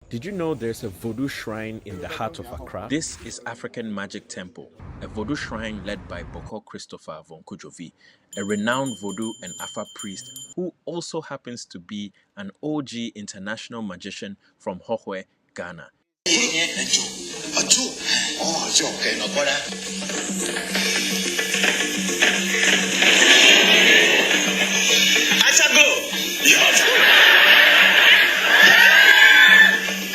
Did you know there's a Voodoo shrine in the heart of Accra? This is African Magic Temple, a Voodoo shrine led by Bokor Christopher Voncujovi, a renowned Voodoo and Afa priest who also happens to be an OG international magician from Hohwe, Ghana.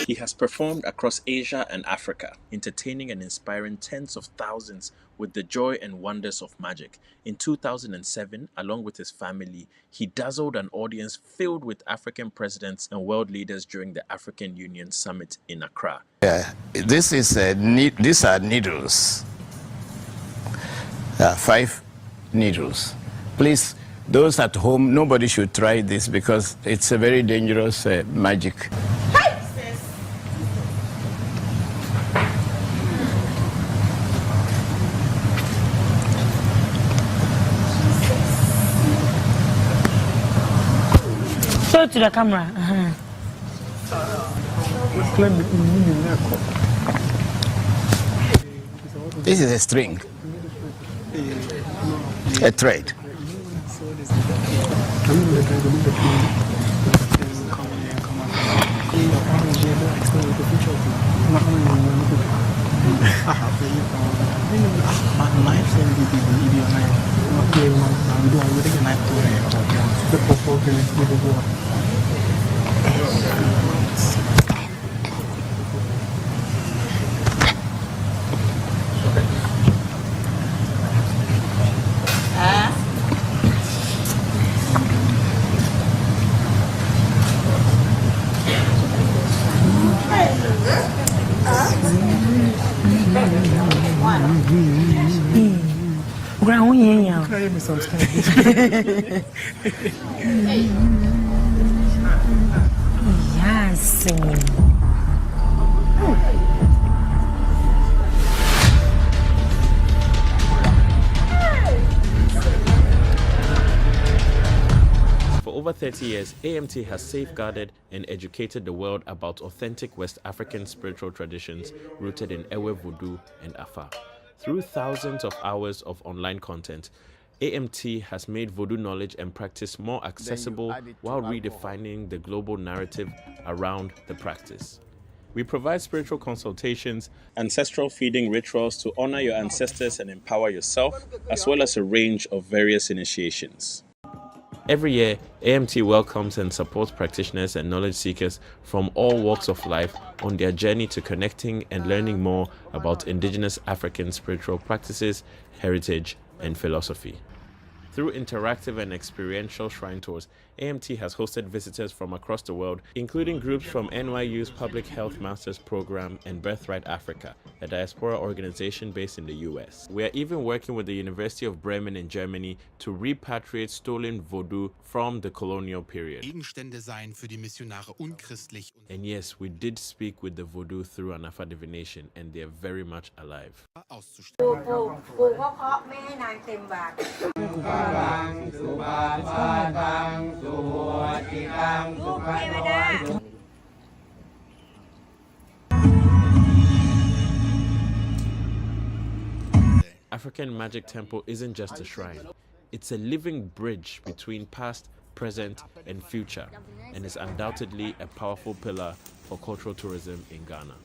He has performed across Asia and Africa, entertaining and inspiring tens of thousands with the joy and wonders of magic. In 2007, along with his family, he dazzled an audience filled with African presidents and world leaders during the African Union Summit in Accra. These are needles. 5 needles. Please, those at home, nobody should try this because it's a very dangerous magic. Show it to the camera. This is a string, a thread. Yes. For over 30 years, AMT has safeguarded and educated the world about authentic West African spiritual traditions rooted in Ewe Vodu and Afa. Through thousands of hours of online content, AMT has made Voodoo knowledge and practice more accessible while redefining the global narrative around the practice. We provide spiritual consultations, ancestral feeding rituals to honor your ancestors and empower yourself, as well as a range of various initiations. Every year, AMT welcomes and supports practitioners and knowledge seekers from all walks of life on their journey to connecting and learning more about indigenous African spiritual practices, heritage, and philosophy. Through interactive and experiential shrine tours, AMT has hosted visitors from across the world, including groups from NYU's Public Health Masters Program and Birthright Africa, a diaspora organization based in the US. We are even working with the University of Bremen in Germany to repatriate stolen Voodoo from the colonial period. And yes, we did speak with the Voodoo through an Afa divination, and they are very much alive. African Magic Temple isn't just a shrine. It's a living bridge between past, present, and future, and is undoubtedly a powerful pillar for cultural tourism in Ghana.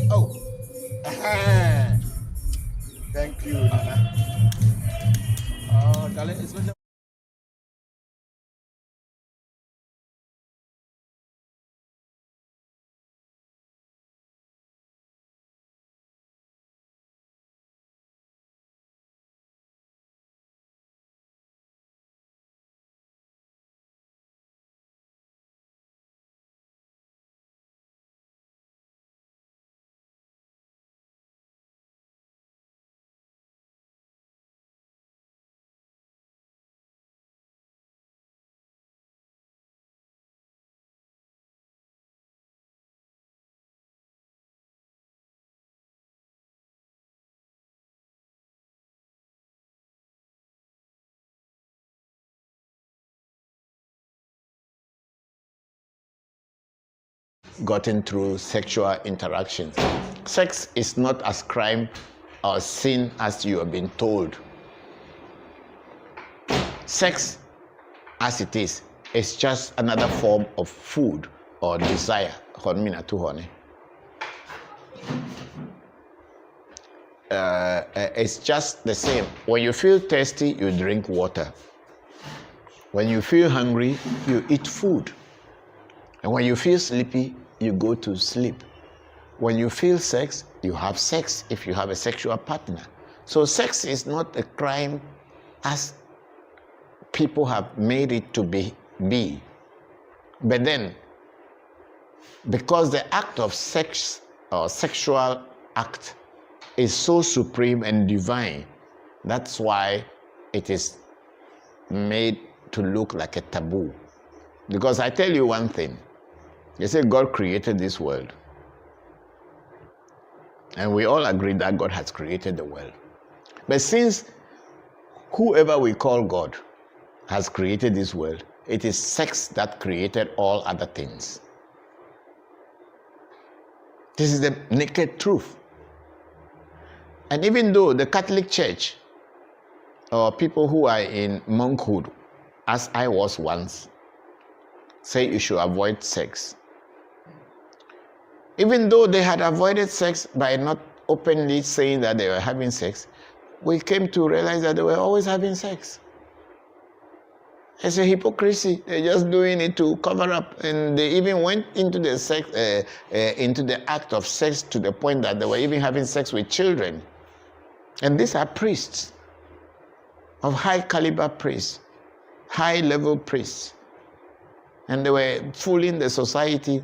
Oh. Thank you, Nana. Oh, darling, it's been gotten through sexual interactions. Sex is not as crime or sin as you have been told. Sex, as it is just another form of food or desire. It's just the same. When you feel thirsty, you drink water. When you feel hungry, you eat food. And when you feel sleepy, you go to sleep. When you feel sex, you have sex if you have a sexual partner. So sex is not a crime as people have made it to be. But then, because the act of sex or sexual act is so supreme and divine, that's why it is made to look like a taboo. Because I tell you one thing, they say God created this world. And we all agree that God has created the world. But since whoever we call God has created this world, it is sex that created all other things. This is the naked truth. And even though the Catholic Church or people who are in monkhood, as I was once, say you should avoid sex. Even though they had avoided sex by not openly saying that they were having sex, we came to realize that they were always having sex. It's a hypocrisy. They're just doing it to cover up, and they even went into the sex, into the act of sex to the point that they were even having sex with children. And these are priests, of high caliber priests, high level priests, and they were fooling the society.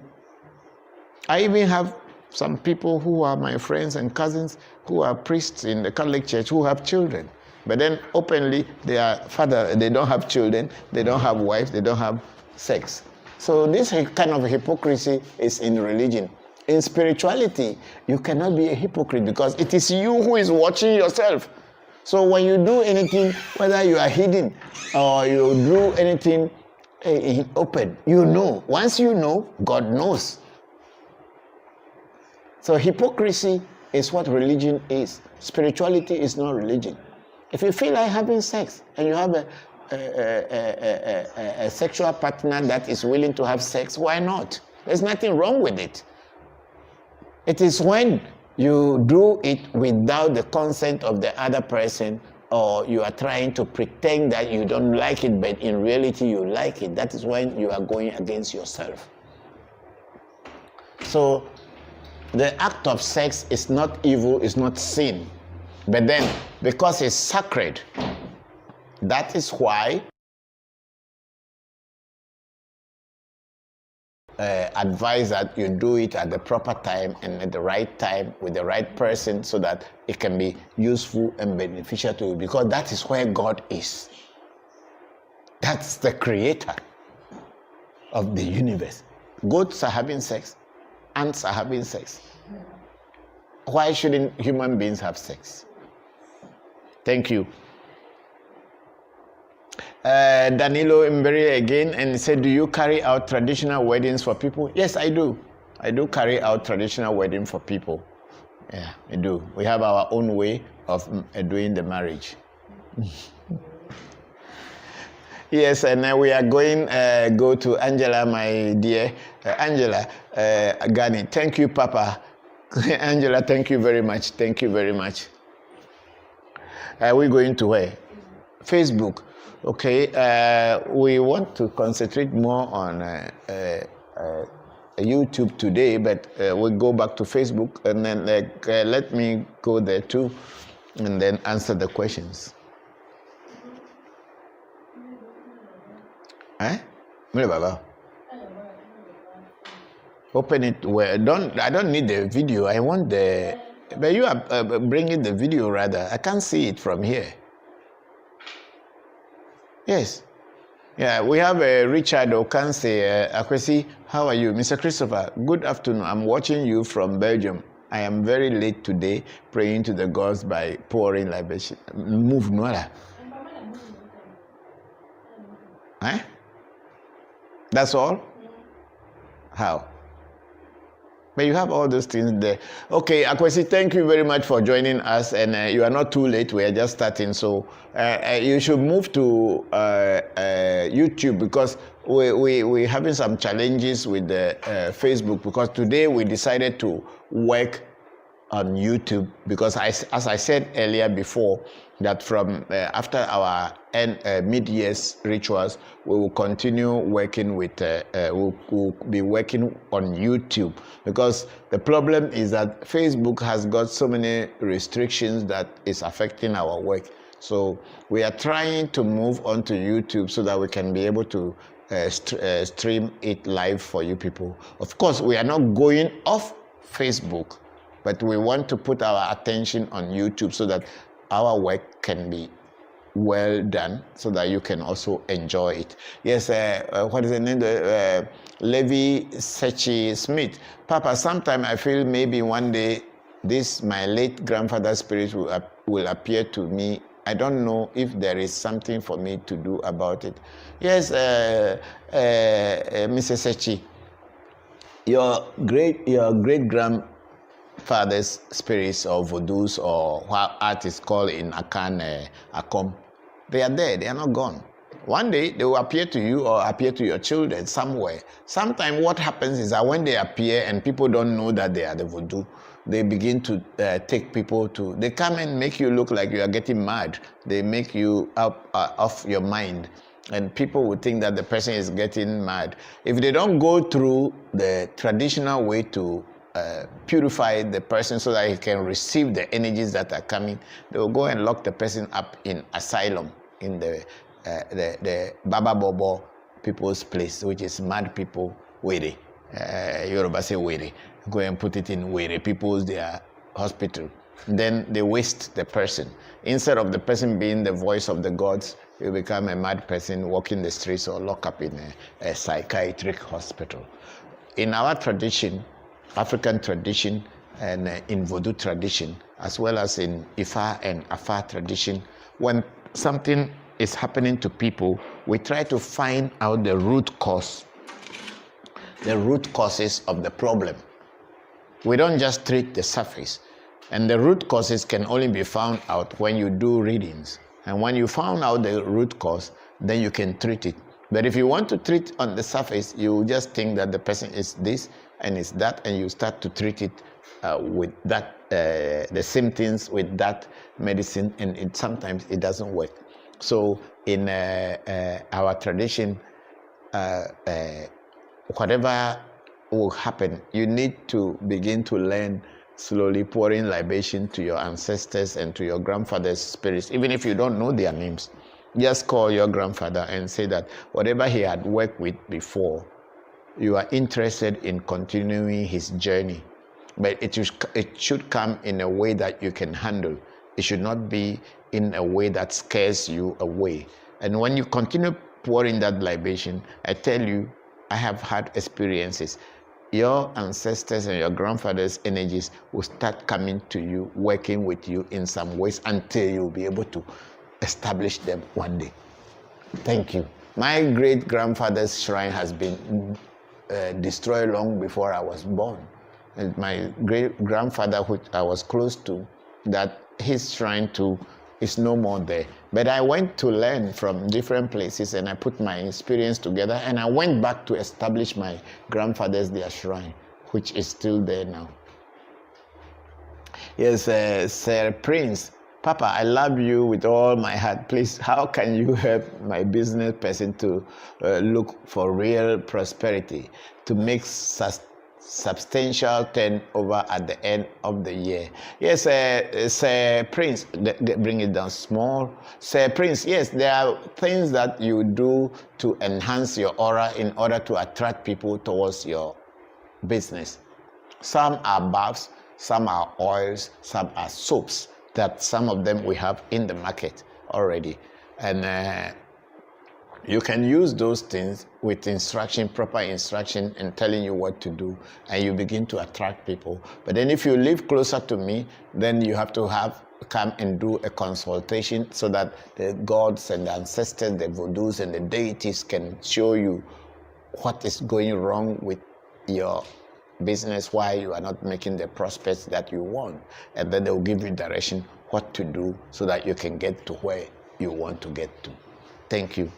I even have some people who are my friends and cousins who are priests in the Catholic Church who have children. But then openly they don't have children, they don't have wives, they don't have sex. So this kind of hypocrisy is in religion. In spirituality, you cannot be a hypocrite because it is you who is watching yourself. So when you do anything, whether you are hidden or you do anything in open, you know. Once you know, God knows. So hypocrisy is what religion is. Spirituality is not religion. If you feel like having sex and you have a sexual partner that is willing to have sex, why not? There's nothing wrong with it. It is when you do it without the consent of the other person, or you are trying to pretend that you don't like it, but in reality you like it. That is when you are going against yourself. So the act of sex is not evil, it's not sin. But then, because it's sacred, that is why advise that you do it at the proper time and at the right time with the right person so that it can be useful and beneficial to you, because that is where God is. That's the creator of the universe. Goats are having sex, ants are having sex. Why shouldn't human beings have sex? Thank you. Danilo Mberi again, and said, do you carry out traditional weddings for people? Yes, I do. I do carry out traditional wedding for people. Yeah, I do. We have our own way of doing the marriage. Yes, and we are going go to Angela, my dear Angela Gani. Thank you, Papa. Angela, thank you very much. Thank you very much. We're going to where? Facebook. Okay. We want to concentrate more on YouTube today, but we'll go back to Facebook, and then let me go there too, and then answer the questions. Baba. Open it where I don't need the video. I want the, but you are bringing the video rather. I can't see it from here. Yes. Yeah, we have Richard Okanse Akwesi. How are you? Mr. Christopher, good afternoon. I'm watching you from Belgium. I am very late today praying to the gods by pouring libation. Move, Nola. That's all? How? But you have all those things there. Okay, Akwesi, thank you very much for joining us. And you are not too late. We are just starting. So you should move to YouTube, because we're having some challenges with the Facebook, because today we decided to work on YouTube, because as I said earlier before, that from after our mid-years rituals, we will continue working with, we'll be working on YouTube, because the problem is that Facebook has got so many restrictions that is affecting our work. So we are trying to move on to YouTube so that we can be able to stream it live for you people. Of course, we are not going off Facebook, but we want to put our attention on YouTube so that our work can be well done, so that you can also enjoy it. Yes, what is the name? Levi Sechi Smith. Papa, sometime I feel maybe one day this my late grandfather's spirit will appear to me. I don't know if there is something for me to do about it. Yes, Mrs. Sechi, your great grandfather's spirits, or voodoos, or what art is called in Akan Akom, they are there, they are not gone. One day they will appear to you or appear to your children somewhere. Sometimes what happens is that when they appear and people don't know that they are the voodoo, they begin to take people to, they come and make you look like you are getting mad. They make you off your mind, and people would think that the person is getting mad. If they don't go through the traditional way to purify the person so that he can receive the energies that are coming, they will go and lock the person up in asylum, in the Baba Bobo people's place, which is mad people, Were. Yoruba say Were. Go and put it in Were people's their hospital. Then they waste the person. Instead of the person being the voice of the gods, you become a mad person walking the streets or lock up in a psychiatric hospital. In our tradition, African tradition, and in Voodoo tradition, as well as in Ifa and Afa tradition, when something is happening to people, we try to find out the root causes of the problem. We don't just treat the surface. And the root causes can only be found out when you do readings. And when you found out the root cause, then you can treat it. But if you want to treat on the surface, you just think that the person is this and is that, and you start to treat it with that, the symptoms with that medicine, and sometimes it doesn't work. So in our tradition, whatever will happen, you need to begin to learn slowly, pouring libation to your ancestors and to your grandfather's spirits, even if you don't know their names. Just call your grandfather and say that whatever he had worked with before, you are interested in continuing his journey. But it should come in a way that you can handle. It should not be in a way that scares you away. And when you continue pouring that libation, I tell you, I have had experiences. Your ancestors and your grandfather's energies will start coming to you, working with you in some ways until you'll be able to establish them one day. Thank you. My great-grandfather's shrine has been destroyed long before I was born. And my great-grandfather, which I was close to, that his shrine too It's no more there. But I went to learn from different places, and I put my experience together, and I went back to establish my grandfather's their shrine, which is still there now. Yes, Sir Prince, Papa, I love you with all my heart. Please, how can you help my business person to look for real prosperity, to make substantial turnover at the end of the year? Yes, Sir Prince, bring it down small. Sir Prince, yes, there are things that you do to enhance your aura in order to attract people towards your business. Some are baths, some are oils, some are soaps, that some of them we have in the market already. And you can use those things with instruction, proper instruction, and telling you what to do, and you begin to attract people. But then if you live closer to me, then you have to come and do a consultation so that the gods and the ancestors, the Voodoos and the deities can show you what is going wrong with your business, why you are not making the prospects that you want, and then they'll give you direction what to do so that you can get to where you want to get to. Thank you.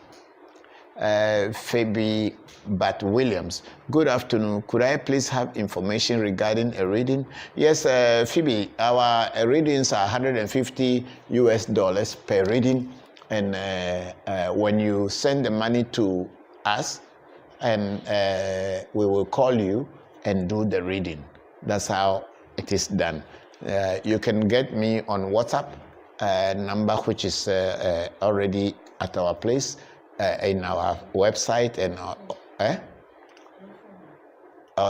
Phoebe Bat Williams, good afternoon. Could I please have information regarding a reading? Yes, Phoebe, our readings are $150 per reading, and when you send the money to us, and we will call you and do the reading. That's how it is done. You can get me on WhatsApp number, which is already at our place in our website, and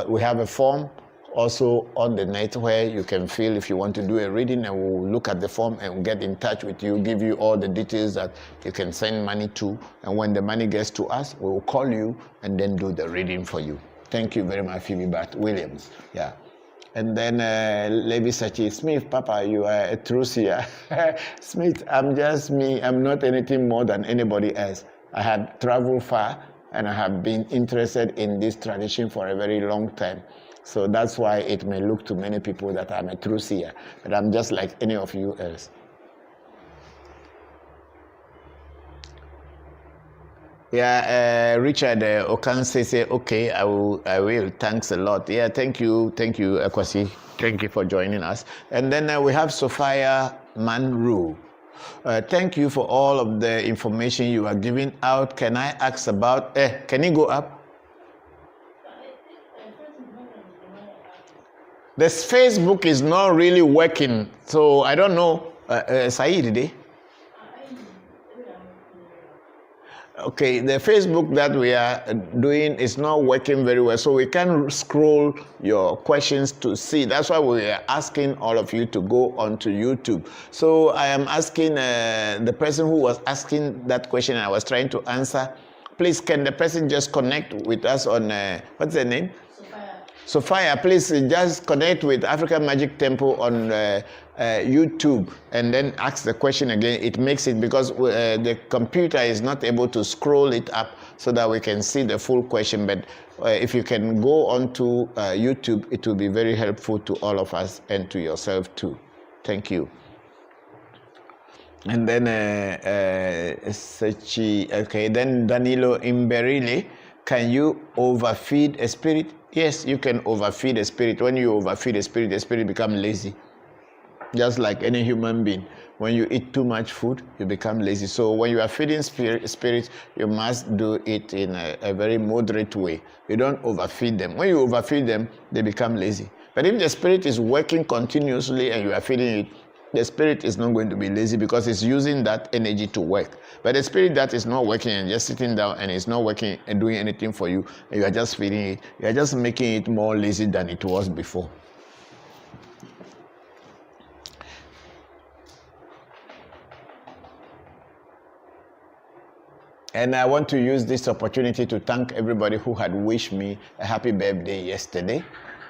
we have a form also on the net where you can fill if you want to do a reading, and we'll look at the form and get in touch with you, give you all the details that you can send money to, and when the money gets to us, we will call you and then do the reading for you. Thank you very much, Phoebe Bat Williams. Yeah. And then Levi Sachi Smith, Papa, you are a true seer. Smith, I'm just me. I'm not anything more than anybody else. I had traveled far, and I have been interested in this tradition for a very long time. So that's why it may look to many people that I'm a true seer, but I'm just like any of you else. Yeah, Richard Okanse say, okay, I will. Thanks a lot. Yeah, thank you, Akwasi. Thank you for joining us. And then we have Sophia Manru. Thank you for all of the information you are giving out. Can I ask about? Can you go up? This Facebook is not really working, so I don't know. Saeed, okay, the Facebook that we are doing is not working very well, so we can scroll your questions to see. That's why we are asking all of you to go onto YouTube. So I am asking the person who was asking that question, I was trying to answer. Please, can the person just connect with us on, what's their name? Sophia, please just connect with African Magic Temple on YouTube and then ask the question again. It makes it because the computer is not able to scroll it up so that we can see the full question. But if you can go onto YouTube, it will be very helpful to all of us and to yourself too. Thank you. And then okay, then Danilo Imberile, can you overfeed a spirit? Yes, you can overfeed a spirit. When you overfeed a spirit, the spirit becomes lazy. Just like any human being. When you eat too much food, you become lazy. So when you are feeding spirits, you must do it in a very moderate way. You don't overfeed them. When you overfeed them, they become lazy. But if the spirit is working continuously and you are feeding it, the spirit is not going to be lazy because it's using that energy to work. But the spirit that is not working and just sitting down and is not working and doing anything for you, and you are just feeding it, you are just making it more lazy than it was before. And I want to use this opportunity to thank everybody who had wished me a happy birthday yesterday.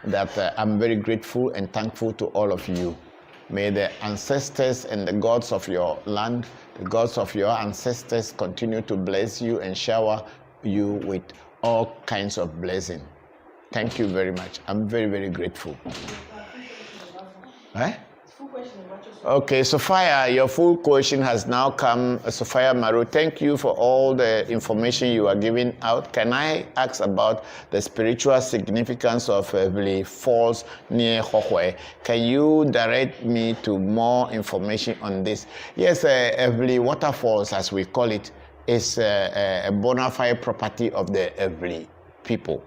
That I'm very grateful and thankful to all of you. May the ancestors and the gods of your land, the gods of your ancestors continue to bless you and shower you with all kinds of blessing. Thank you very much. I'm very, very grateful. Okay, Sophia, your full question has now come. Sophia Maru, thank you for all the information you are giving out. Can I ask about the spiritual significance of Evely Falls near Hohwe? Can you direct me to more information on this? Yes, Evely Waterfalls, as we call it, is a bona fide property of the Evely people.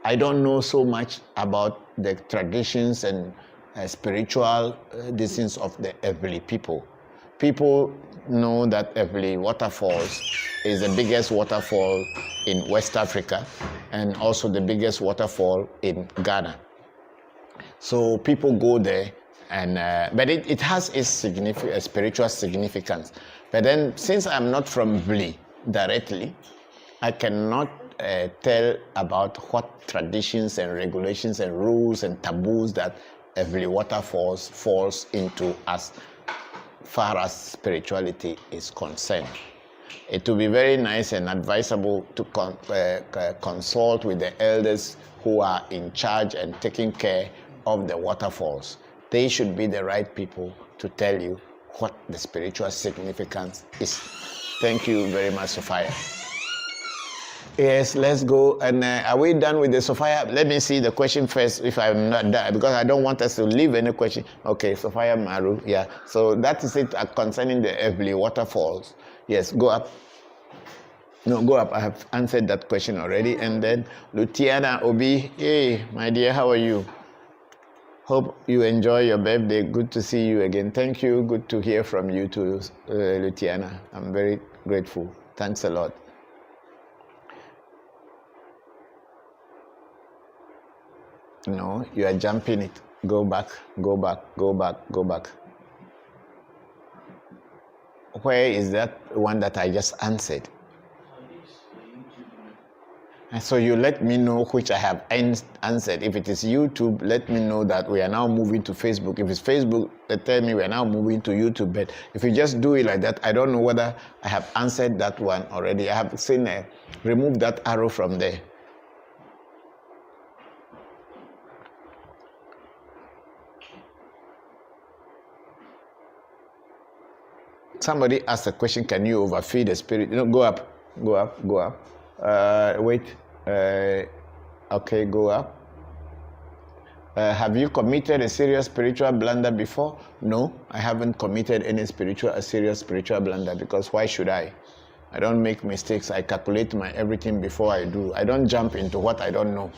I don't know so much about the traditions and spiritual distance of the Evely people. People know that Evely Waterfalls is the biggest waterfall in West Africa and also the biggest waterfall in Ghana. So people go there, and but it has its spiritual significance. But then, since I'm not from Evely directly, I cannot tell about what traditions and regulations and rules and taboos that Evely Waterfalls falls into as far as spirituality is concerned. It will be very nice and advisable to consult with the elders who are in charge and taking care of the waterfalls. They should be the right people to tell you what the spiritual significance is. Thank you very much, Sophia. Yes, let's go. And are we done with the Sophia? Let me see the question first, if I'm not done, because I don't want us to leave any question. Okay, Sophia Maru, yeah. So that is it concerning the Evely Waterfalls. Yes, go up. No, go up. I have answered that question already. And then Lutiana Obi, hey, my dear, how are you? Hope you enjoy your birthday. Good to see you again. Thank you. Good to hear from you too, Lutiana. I'm very grateful. Thanks a lot. No, you are jumping it. Go back, go back, go back, go back. Where is that one that I just answered? And so you let me know which I have answered. If it is YouTube, let me know that we are now moving to Facebook. If it's Facebook, tell me we are now moving to YouTube. But if you just do it like that, I don't know whether I have answered that one already. I have seen remove that arrow from there. Somebody asked a question, can you overfeed the spirit? No, go up, go up, go up. Wait. Okay, go up. Have you committed a serious spiritual blunder before? No, I haven't committed any serious spiritual blunder, because why should I? I don't make mistakes. I calculate my everything before I do. I don't jump into what I don't know.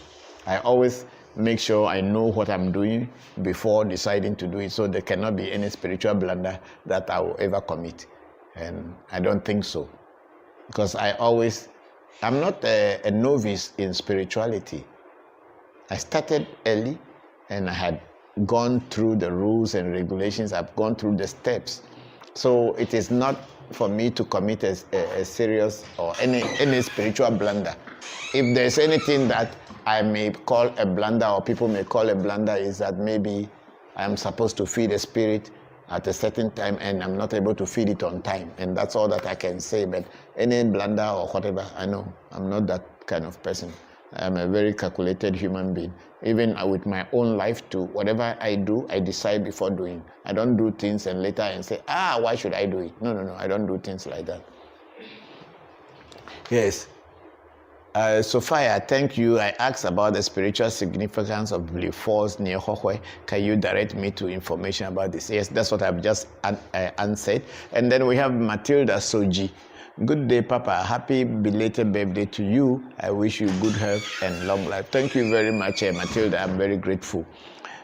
I always make sure I know what I'm doing before deciding to do it, so there cannot be any spiritual blunder that I will ever commit. And I don't think so, because I'm not a novice in spirituality. I started early, and I had gone through the rules and regulations. I've gone through the steps. So it is not for me to commit a serious or any spiritual blunder. If there's anything that I may call a blunder, or people may call a blunder, is that maybe I'm supposed to feed a spirit at a certain time and I'm not able to feed it on time. And that's all that I can say. But any blunder or whatever, I know I'm not that kind of person. I'm a very calculated human being. Even with my own life too, whatever I do, I decide before doing. I don't do things and later and say, why should I do it? No, I don't do things like that. Yes. Sophia, thank you. I asked about the spiritual significance of Evely Falls near Hohwe. Can you direct me to information about this? Yes, that's what I've just answered. And then we have Matilda Soji. Good day, Papa. Happy belated birthday to you. I wish you good health and long life. Thank you very much, Matilda. I'm very grateful.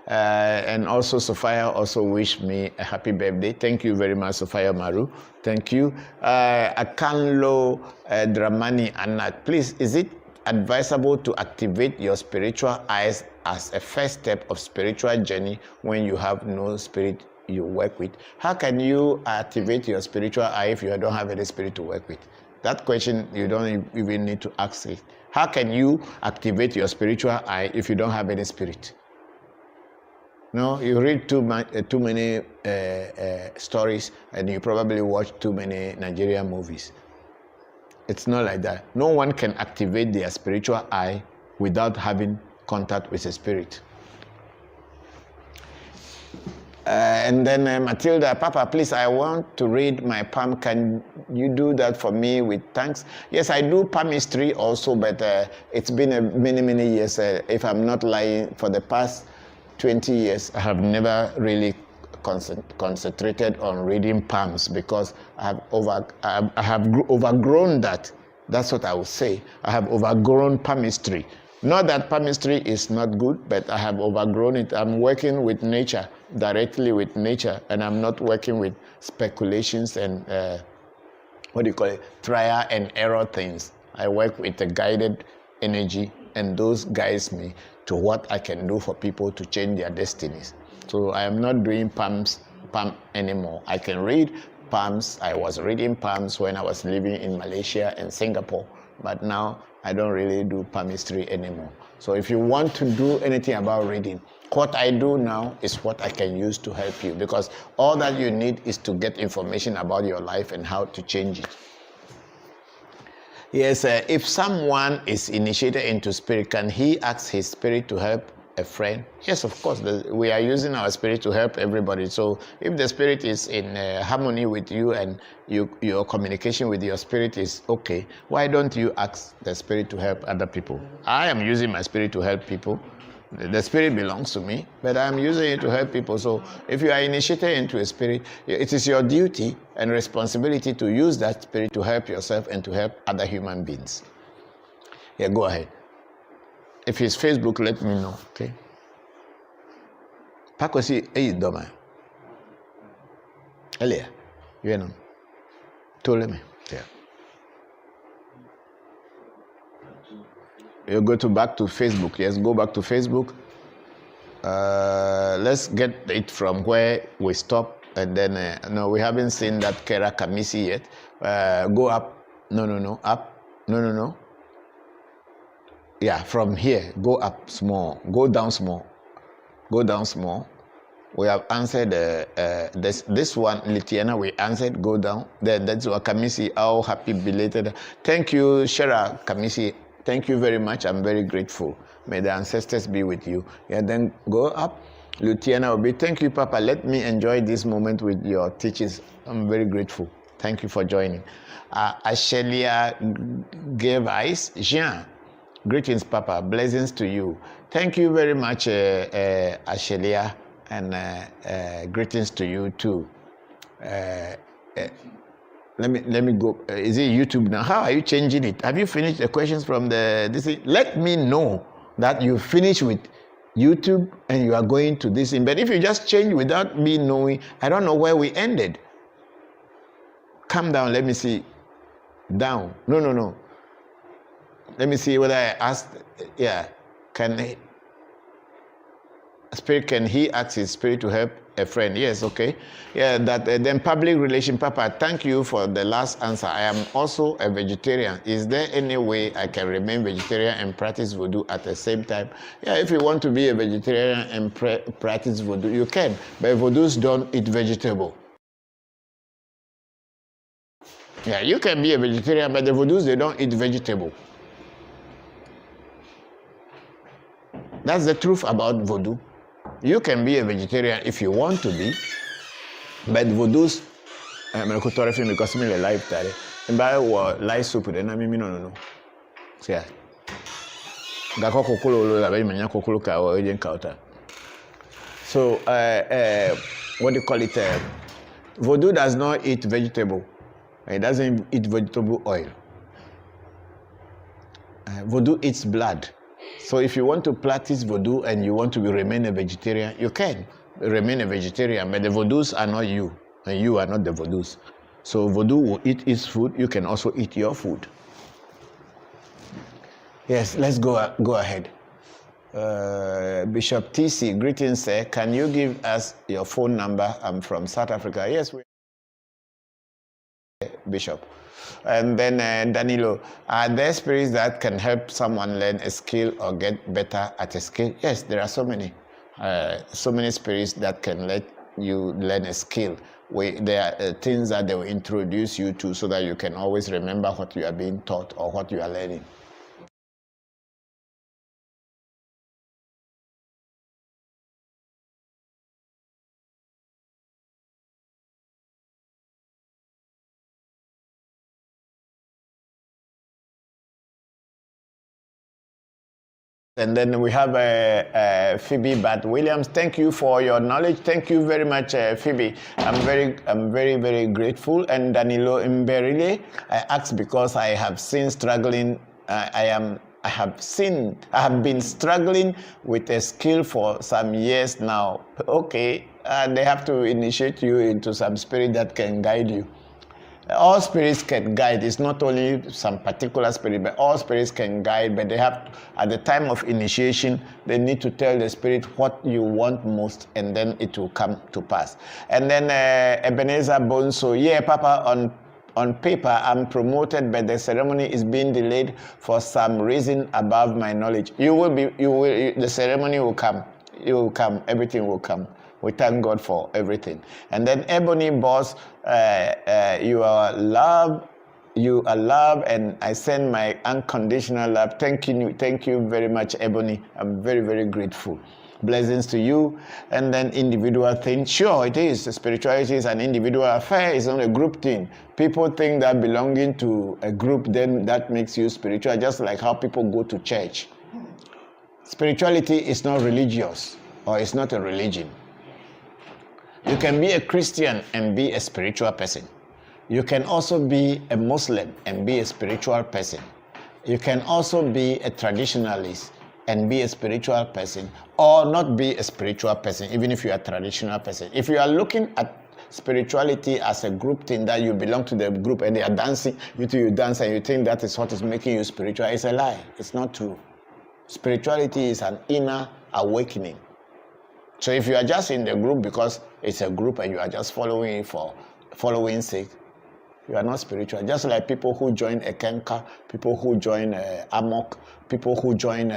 And also Sophia also wished me a happy birthday. Thank you very much, Sophia Maru. Thank you. Akanlo Dramani Anat, please, is it advisable to activate your spiritual eyes as a first step of spiritual journey when you have no spirit you work with? How can you activate your spiritual eye if you don't have any spirit to work with? That question you don't even need to ask it. How can you activate your spiritual eye if you don't have any spirit? No, you read too many stories, and you probably watch too many Nigerian movies. It's not like that. No one can activate their spiritual eye without having contact with a spirit. And then Matilda, Papa, please, I want to read my palm. Can you do that for me with thanks? Yes, I do palmistry also, but it's been many years. If I'm not lying, for the past 20 years, I have never really concentrated on reading palms because I have overgrown that. That's what I would say. I have overgrown palmistry. Not that palmistry is not good, but I have overgrown it. I'm working with nature, directly with nature, and I'm not working with speculations and trial and error things. I work with a guided energy, and those guides me to what I can do for people to change their destinies. So I am not doing palm anymore. I can read palms. I was reading palms when I was living in Malaysia and Singapore, but now I don't really do palmistry anymore. So if you want to do anything about reading, what I do now is what I can use to help you, because all that you need is to get information about your life and how to change it. Yes, if someone is initiated into spirit, can he ask his spirit to help a friend? Yes, of course. We are using our spirit to help everybody. So if the spirit is in harmony with you and your communication with your spirit is okay, why don't you ask the spirit to help other people? I am using my spirit to help people. The spirit belongs to me, but I am using it to help people. So if you are initiated into a spirit, it is your duty and responsibility to use that spirit to help yourself and to help other human beings. Yeah, go ahead. If it's Facebook, let me know, okay? Pakosi, doma. Elia, you know. Told me. Yeah. You go back to Facebook. Yes, go back to Facebook. Let's get it from where we stop, and then no, we haven't seen that Kera Kamisi yet. Go up. No. Up. No. Yeah, from here, go up small. Go down small. Go down small. We have answered this one, Litiana, we answered, go down. Then that's what Kamisi, oh, happy belated. Thank you, Shara Kamisi. Thank you very much. I'm very grateful. May the ancestors be with you. Yeah, then go up. Lutiana will be, thank you, Papa. Let me enjoy this moment with your teachings. I'm very grateful. Thank you for joining. Ashelia gave eyes. Jean, greetings, Papa. Blessings to you. Thank you very much, Ashelia. And greetings to you too. Let me go. Is it YouTube now? How are you changing it? Have you finished the questions from this? Let me know that you finished with YouTube and you are going to this. But if you just change without me knowing, I don't know where we ended. Come down. Let me see. Down. No. Let me see whether I asked. Yeah. Can he ask his spirit to help a friend? Yes, okay. Yeah, that then public relation, Papa, thank you for the last answer. I am also a vegetarian. Is there any way I can remain vegetarian and practice voodoo at the same time? Yeah, if you want to be a vegetarian and practice voodoo, you can. But voodoos don't eat vegetable. Yeah, you can be a vegetarian, but the voodoos, they don't eat vegetable. That's the truth about voodoo. You can be a vegetarian if you want to be, but voodoos, I'm going to film because I'm in a life tare. And by life soup, then I mean, no. See, Gako Kokolo, la very many Kokoloka or agent counter. So, what do you call it? Voodoo does not eat vegetable. It doesn't eat vegetable oil. Voodoo eats blood. So if you want to practice voodoo and you want to remain a vegetarian, you can remain a vegetarian, but the voodoos are not you, and you are not the voodoos. So voodoo will eat its food. You can also eat your food. Yes, let's go ahead. Bishop TC, greetings, sir. Can you give us your phone number? I'm from South Africa. Yes, Bishop. And then Danilo, are there spirits that can help someone learn a skill or get better at a skill? Yes, there are so many spirits that can let you learn a skill. There are things that they will introduce you to so that you can always remember what you are being taught or what you are learning. And then we have Phoebe Bat Williams. Thank you for your knowledge. Thank you very much, Phoebe. I'm very grateful. And Danilo Mberile, I asked because I have seen struggling. I have been struggling with a skill for some years now. Okay, they have to initiate you into some spirit that can guide you. All spirits can guide. It's not only some particular spirit, but all spirits can guide. But they have, at the time of initiation, they need to tell the spirit what you want most, and then it will come to pass. And then Ebenezer Bonso, yeah, Papa, on paper, I'm promoted, but the ceremony is being delayed for some reason above my knowledge. The ceremony will come. It will come. Everything will come. We thank God for everything. And then Ebony Boss, you are loved, and I send my unconditional love. Thank you very much, Ebony. I'm very grateful. Blessings to you. And then individual thing. Sure, it is. Spirituality is an individual affair. It's not a group thing. People think that belonging to a group, then that makes you spiritual, just like how people go to church. Spirituality is not religious, or it's not a religion. You can be a Christian and be a spiritual person. You can also be a Muslim and be a spiritual person. You can also be a traditionalist and be a spiritual person, or not be a spiritual person, even if you are a traditional person. If you are looking at spirituality as a group thing, that you belong to the group and they are dancing, you dance and you think that is what is making you spiritual, it's a lie. It's not true. Spirituality is an inner awakening. So if you are just in the group because it's a group and you are just following it for following sake, you are not spiritual. Just like people who join a Kenka, people who join Amok, people who join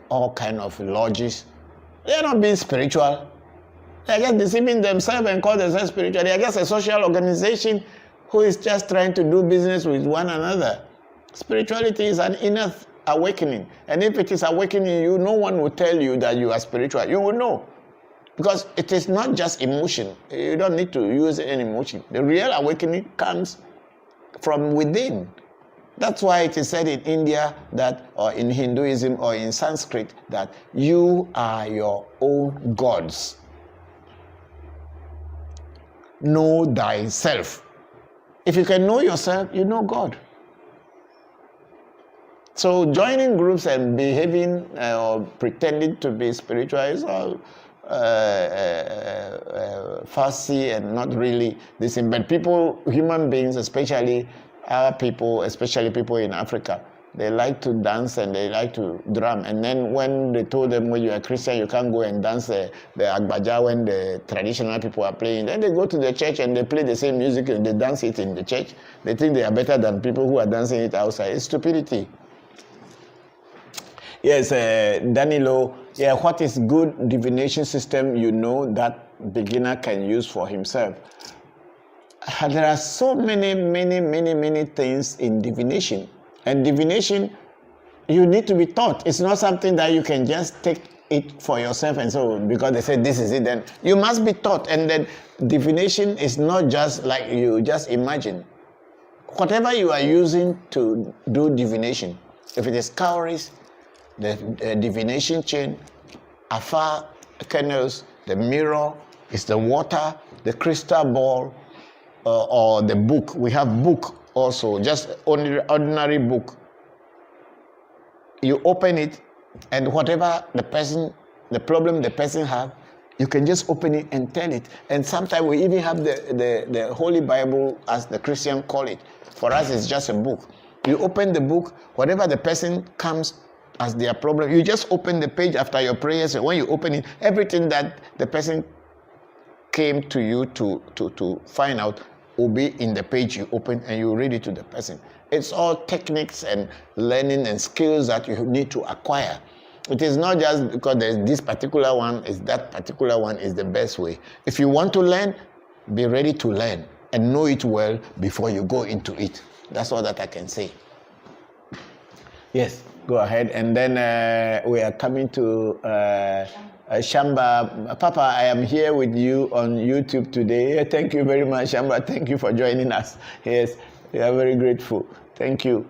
all kind of lodges, they are not being spiritual. They are just deceiving themselves and call themselves spiritual. They are just a social organization who is just trying to do business with one another. Spirituality is an inner awakening. And if it is awakening you, no one will tell you that you are spiritual. You will know. Because it is not just emotion. You don't need to use any emotion. The real awakening comes from within. That's why it is said in India that, or in Hinduism or in Sanskrit, that you are your own gods. Know thyself. If you can know yourself, you know God. So joining groups and behaving or pretending to be spiritual is all fussy and not really the same. But people, human beings, especially our people, especially people in Africa, they like to dance and they like to drum. And then when they told them, when you are Christian, you can't go and dance the Agbaja when the traditional people are playing. Then they go to the church and they play the same music and they dance it in the church. They think they are better than people who are dancing it outside. It's stupidity. Yes, Danilo, yeah, what is good divination system you know that beginner can use for himself? There are so many things in divination. And divination, you need to be taught. It's not something that you can just take it for yourself and so, because they say this is it, then you must be taught. And then divination is not just like you just imagine. Whatever you are using to do divination, if it is cowries, the divination chain, afar canals, the mirror, is the water, the crystal ball, or the book. We have book also, just ordinary book. You open it, and whatever the problem the person have, you can just open it and tell it. And sometimes we even have the Holy Bible, as the Christian call it. For us, it's just a book. You open the book, whatever the person comes as their problem, you just open the page after your prayers, and when you open it, everything that the person came to you to find out will be in the page you open, and you read it to the person. It's all techniques and learning and skills that you need to acquire. It is not just because there's this particular one, is that particular one is the best way. If you want to learn, be ready to learn and know it well before you go into it. That's all that I can say. Yes, go ahead. And then we are coming to Shamba. Papa, I am here with you on YouTube today. Thank you very much, Shamba. Thank you for joining us. Yes, we are very grateful. Thank you.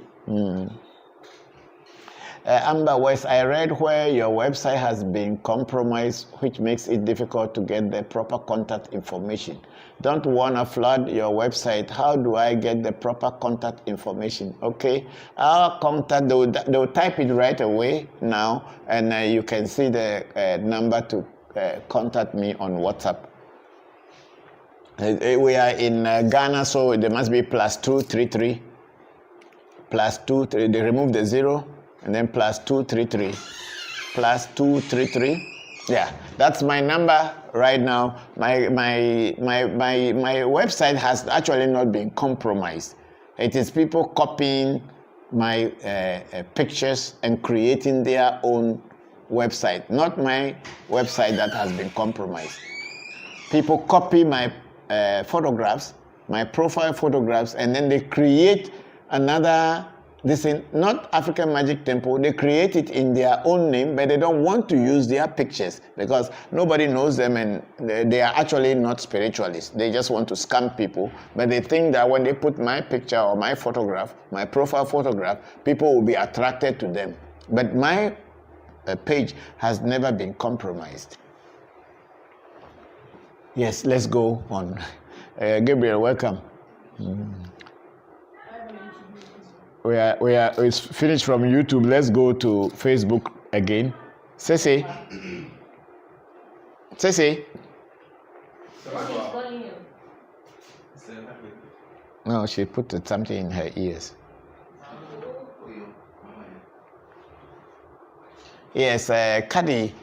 Amber West, I read where your website has been compromised, which makes it difficult to get the proper contact information. Don't want to flood your website. How do I get the proper contact information? Okay, our contact, they'll type it right away now, and you can see the number to contact me on WhatsApp. We are in Ghana, so there must be +233, +233. They remove the 0, and then +233, +233. Yeah, that's my number right now. My website has actually not been compromised. It is people copying my pictures and creating their own website, not my website that has been compromised. People copy my photographs, my profile photographs, and then they create another, this is not African Magic Temple. They create it in their own name, but they don't want to use their pictures because nobody knows them, and they are actually not spiritualists. They just want to scam people, but they think that when they put my picture or my photograph, my profile photograph, people will be attracted to them. But my page has never been compromised. Yes, let's go on. Gabriel, welcome. It's finished from YouTube. Let's go to Facebook again. Cece. No, she put something in her ears. Yes, Cady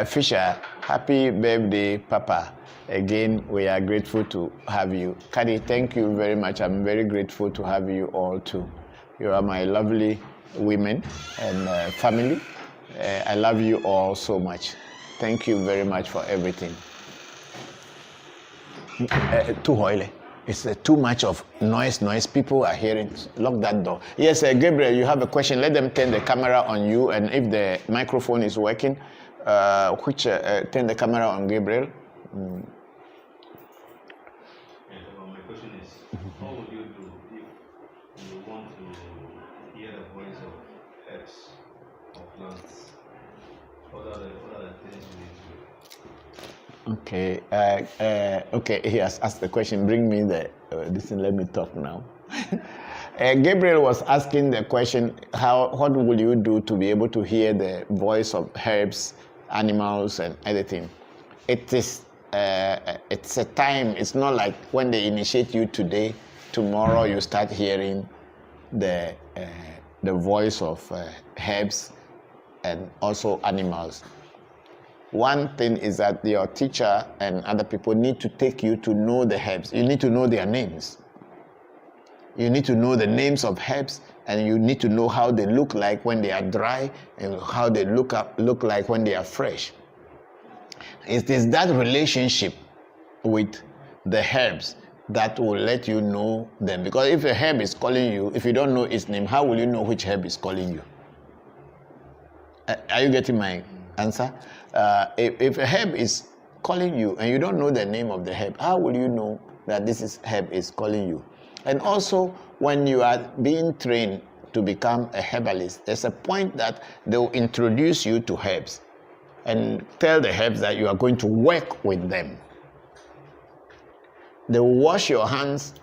Fisher, happy birthday, Papa. Again, we are grateful to have you. Cady, thank you very much. I'm very grateful to have you all too. You are my lovely women and family. I love you all so much. Thank you very much for everything. Too oily. It's too much of noise. People are hearing. Lock that door. Yes, Gabriel, you have a question. Let them turn the camera on you, and if the microphone is working, turn the camera on Gabriel. My question is, what would you do if you want to hear the voice of herbs or plants? What are the things you need to do? Okay, he has asked the question. Bring me this and let me talk now. Gabriel was asking the question, what will you do to be able to hear the voice of herbs, animals, and everything? It's a time. It's not like when they initiate you today, tomorrow you start hearing the voice of herbs and also animals. One thing is that your teacher and other people need to take you to know the herbs. You need to know their names. You need to know the names of herbs, and you need to know how they look like when they are dry and how they look like when they are fresh. It is that relationship with the herbs that will let you know them. Because if a herb is calling you, if you don't know its name, how will you know which herb is calling you? Are you getting my answer? If a herb is calling you and you don't know the name of the herb, how will you know that this herb is calling you? And also, when you are being trained to become a herbalist, there's a point that they will introduce you to herbs and tell the herbs that you are going to work with them. They will wash your hands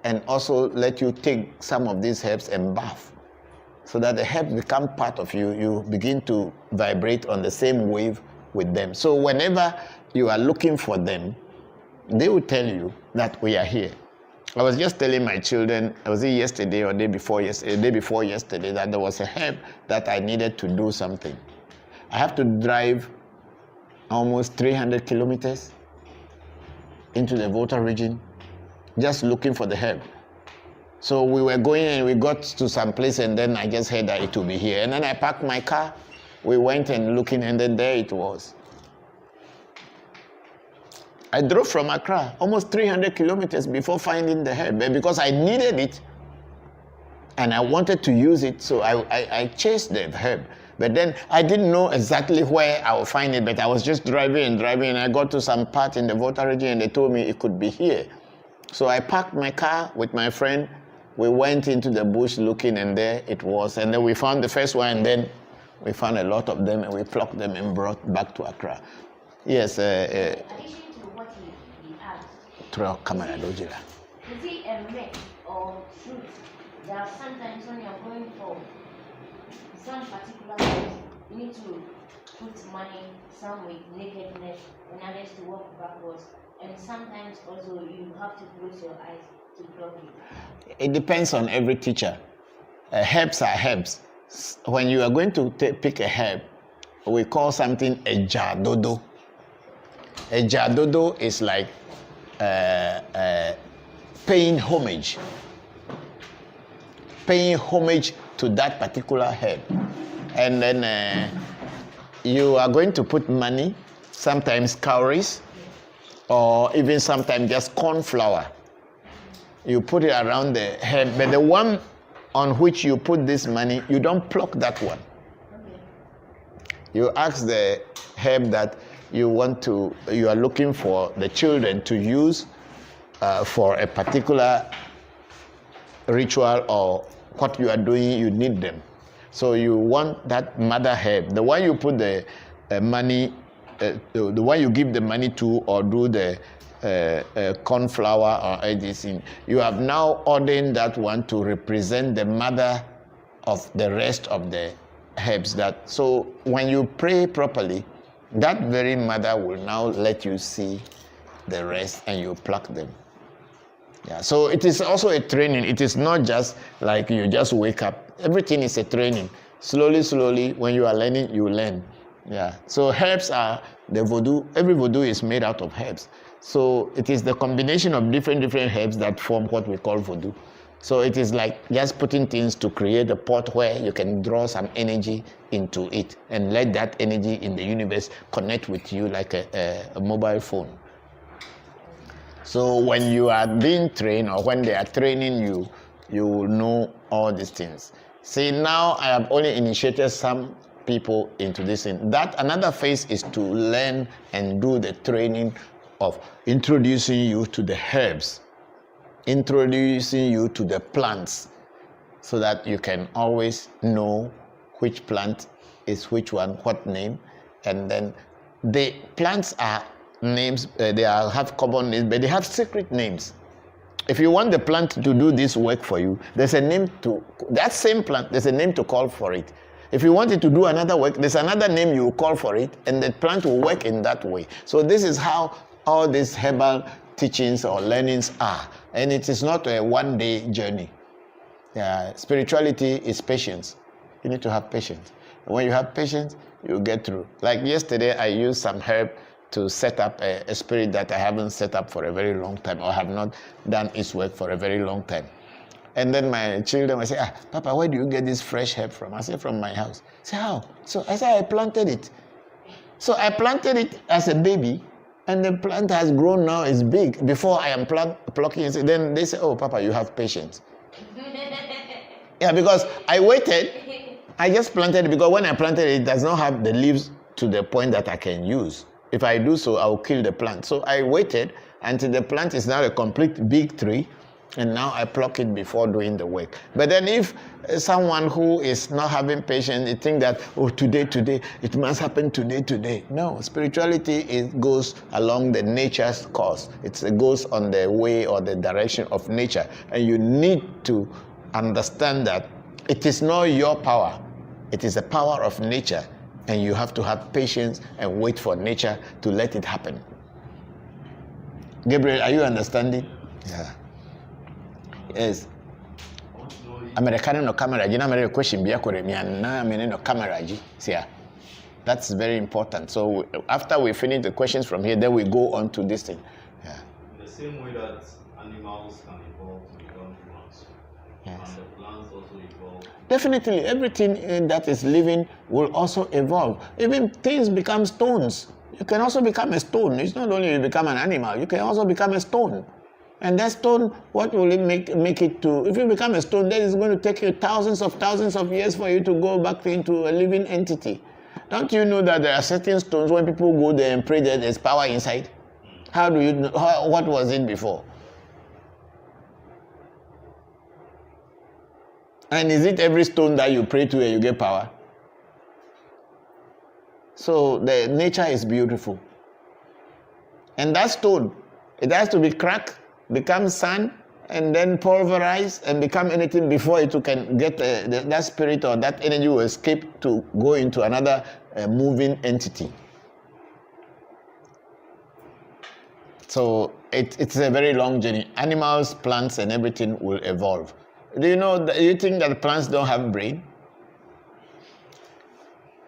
and also let you take some of these herbs and bath, so that the herbs become part of you. You begin to vibrate on the same wave with them. So whenever you are looking for them, they will tell you that we are here. I was just telling my children, was it yesterday or day before yesterday, that there was a herb that I needed to do something. I have to drive almost 300 kilometers into the Volta region just looking for the herb. So we were going and we got to some place, and then I just heard that it would be here. And then I parked my car, we went and looking, and then there it was. I drove from Accra almost 300 kilometers before finding the herb, because I needed it and I wanted to use it, so I chased the herb. But then I didn't know exactly where I would find it, but I was just driving, and I got to some part in the Volta region, and they told me it could be here. So I parked my car with my friend, We went into the bush looking, and there it was. And then we found the first one, and then we found a lot of them, and we plucked them and brought back to Accra. Yes. In addition to what he asked, is it a myth or truth that sometimes when you're going for some particular things, you need to put money, some with nakedness, and others to walk backwards, and sometimes also you have to close your eyes to block it? It depends on every teacher. Herbs are herbs. When you are going to pick a herb, we call something a jadodo. A jadodo is like paying homage to that particular herb. And then you are going to put money, sometimes cowries, or even sometimes just corn flour. You put it around the herb, but the one on which you put this money, you don't pluck that one. You ask the herb that you are looking for the children to use for a particular ritual or what you are doing, you need them. So you want that mother herb, the one you put the money, the one you give the money to or do the corn flour or anything. You have now ordained that one to represent the mother of the rest of the herbs. So when you pray properly, that very mother will now let you see the rest and you pluck them. Yeah, so it is also a training. It is not just like you just wake up. Everything is a training. Slowly, when you are learning, you learn. Yeah. So herbs are the voodoo. Every voodoo is made out of herbs. So it is the combination of different herbs that form what we call voodoo. So it is like just putting things to create a pot where you can draw some energy into it and let that energy in the universe connect with you like a mobile phone. So when you are being trained or when they are training you, you will know all these things. See, now I have only initiated some people into this thing. That another phase is to learn and do the training of introducing you to the herbs, introducing you to the plants, so that you can always know which plant is which one, what name, and then the plants are names, they have common names, but they have secret names. If you want the plant to do this work for you, there's a name to, that same plant, there's a name to call for it. If you want it to do another work, there's another name you call for it, and the plant will work in that way. So this is how all these herbal teachings or learnings are. And it is not a one-day journey. Spirituality is patience. You need to have patience. And when you have patience, you get through. Like yesterday, I used some herb to set up a spirit that I haven't set up for a very long time, or have not done its work for a very long time. And then my children will say, Papa, where do you get this fresh herb from? I say, from my house. I say, how? So I say, I planted it. So I planted it as a baby, and the plant has grown now, it's big. Before I am plucking it, then they say, oh, Papa, you have patience. Yeah, because I waited. I just planted it because when I planted it, it does not have the leaves to the point that I can use. If I do so, I will kill the plant. So I waited until the plant is now a complete big tree, and now I pluck it before doing the work. But then if someone who is not having patience, they think that, oh, today, it must happen today. No, spirituality goes along the nature's course. It goes on the way or the direction of nature. And you need to understand that it is not your power. It is the power of nature. And you have to have patience and wait for nature to let it happen. Gabriel, are you understanding? Yeah. Yes. American no camera, you know, question be no camera. Yeah. That's very important. So after we finish the questions from here, then we go on to this thing. Yeah. The same way that animals can evolve to become humans, yes, and the plants also evolve. Definitely, everything that is living will also evolve. Even things become stones. You can also become a stone. It's not only you become an animal, you can also become a stone. And that stone, what will it make it to? If you become a stone, then it's going to take you thousands of years for you to go back into a living entity. Don't you know that there are certain stones, when people go there and pray, there's power inside? How do you know? What was it before? And is it every stone that you pray to and you get power? So the nature is beautiful. And that stone, it has to be cracked, become sand, and then pulverized and become anything before it can get that spirit or that energy will escape to go into another moving entity. So it's a very long journey. Animals, plants, and everything will evolve. Do you think that plants don't have brain?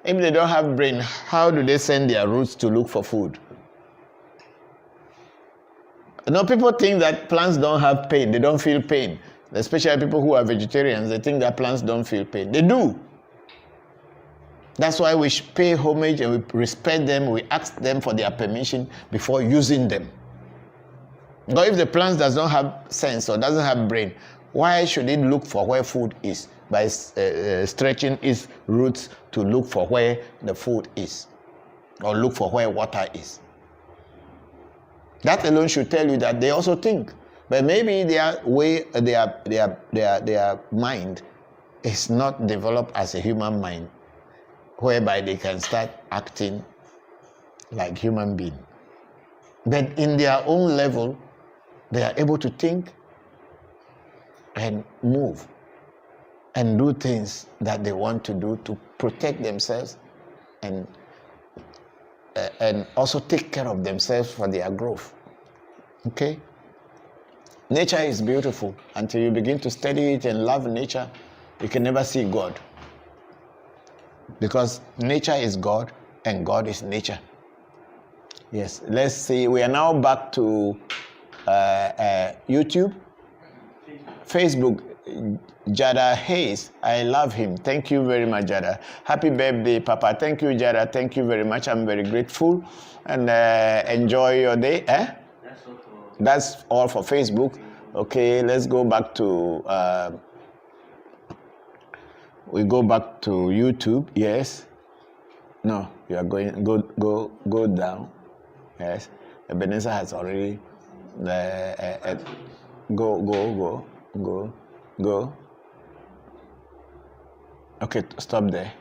If they don't have brain, how do they send their roots to look for food? People think that plants don't have pain. They don't feel pain. Especially people who are vegetarians, they think that plants don't feel pain. They do. That's why we pay homage and we respect them. We ask them for their permission before using them. But if the plant does not have sense or doesn't have brain, why should it look for where food is by stretching its roots to look for where the food is or look for where water is? That alone should tell you that they also think, but maybe their mind is not developed as a human mind, whereby they can start acting like human beings. But in their own level, they are able to think and move and do things that they want to do to protect themselves and also take care of themselves for their growth. Okay? Nature is beautiful. Until you begin to study it and love nature, you can never see God. Because nature is God and God is nature. Yes, let's see. We are now back to YouTube. Facebook. Jada Hayes, I love him. Thank you very much, Jada. Happy birthday, Papa. Thank you, Jada. Thank you very much. I'm very grateful. And enjoy your day. That's all for Facebook. Okay, let's go back to we go back to YouTube. Yes. No, you are going go down. Yes. Ebenezer has already go. Okay, stop there.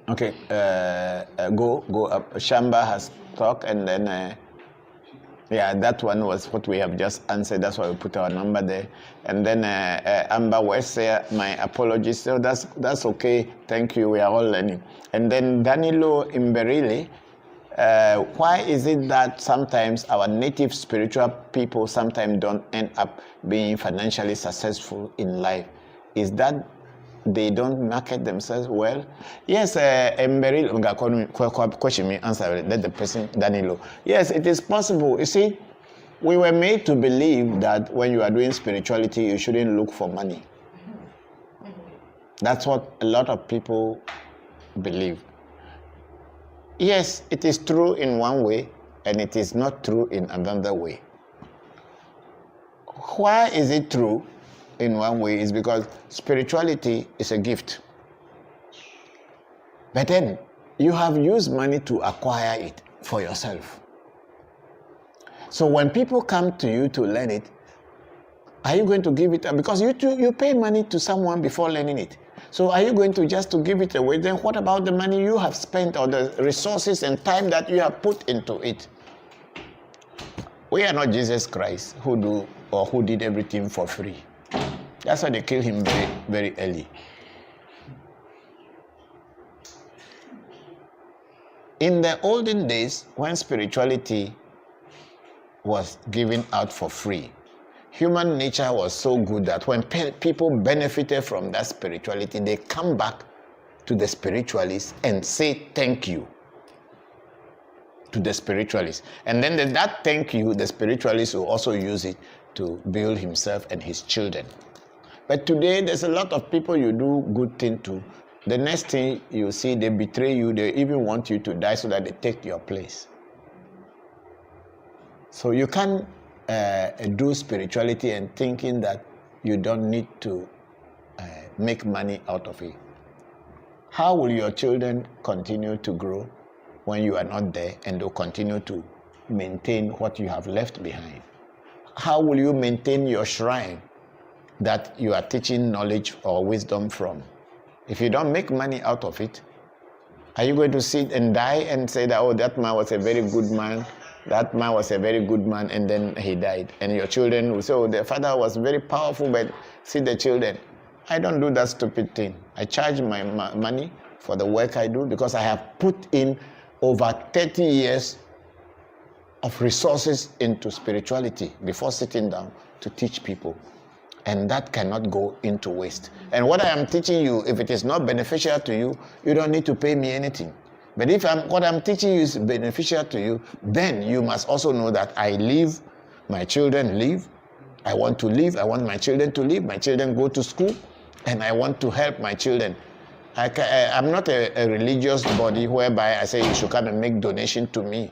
Okay, go up. Shamba has talked, and then yeah, that one was what we have just answered. That's why we put our number there. And then Amber West, my apologies. So that's okay. Thank you. We are all learning. And then Danilo Imberile. Why is it that sometimes our native spiritual people sometimes don't end up being financially successful in life? Is that they don't market themselves well? Yes, question me, answer, let the person, Danilo. Yes, it is possible. You see, we were made to believe that when you are doing spirituality, you shouldn't look for money. That's what a lot of people believe. Yes, it is true in one way, and it is not true in another way. Why is it true in one way? Is because spirituality is a gift. But then, you have used money to acquire it for yourself. So when people come to you to learn it, are you going to give it? Because you pay money to someone before learning it. So are you going to just to give it away? Then what about the money you have spent or the resources and time that you have put into it? We are not Jesus Christ who did everything for free. That's why they killed him very, very early. In the olden days, when spirituality was given out for free, human nature was so good that when people benefited from that spirituality, they come back to the spiritualists and say thank you to the spiritualists. And then that thank you, the spiritualists will also use it to build himself and his children. But today, there's a lot of people you do good thing to. The next thing you see, they betray you. They even want you to die so that they take your place. So you can't do spirituality and thinking that you don't need to make money out of it. How will your children continue to grow when you are not there and they'll continue to maintain what you have left behind? How will you maintain your shrine that you are teaching knowledge or wisdom from. If you don't make money out of it, are you going to sit and die and say that, oh, that man was a very good man, that man was a very good man, and then he died? And your children will say, oh, the father was very powerful, but see the children. I don't do that stupid thing. I charge my money for the work I do because I have put in over 30 years of resources into spirituality before sitting down to teach people. And that cannot go into waste. And what I am teaching you, if it is not beneficial to you, you don't need to pay me anything. But if what I'm teaching you is beneficial to you, then you must also know that I live, my children live, I want to live, I want my children to live, my children go to school, and I want to help my children. I'm not a religious body whereby I say you should come and make donation to me.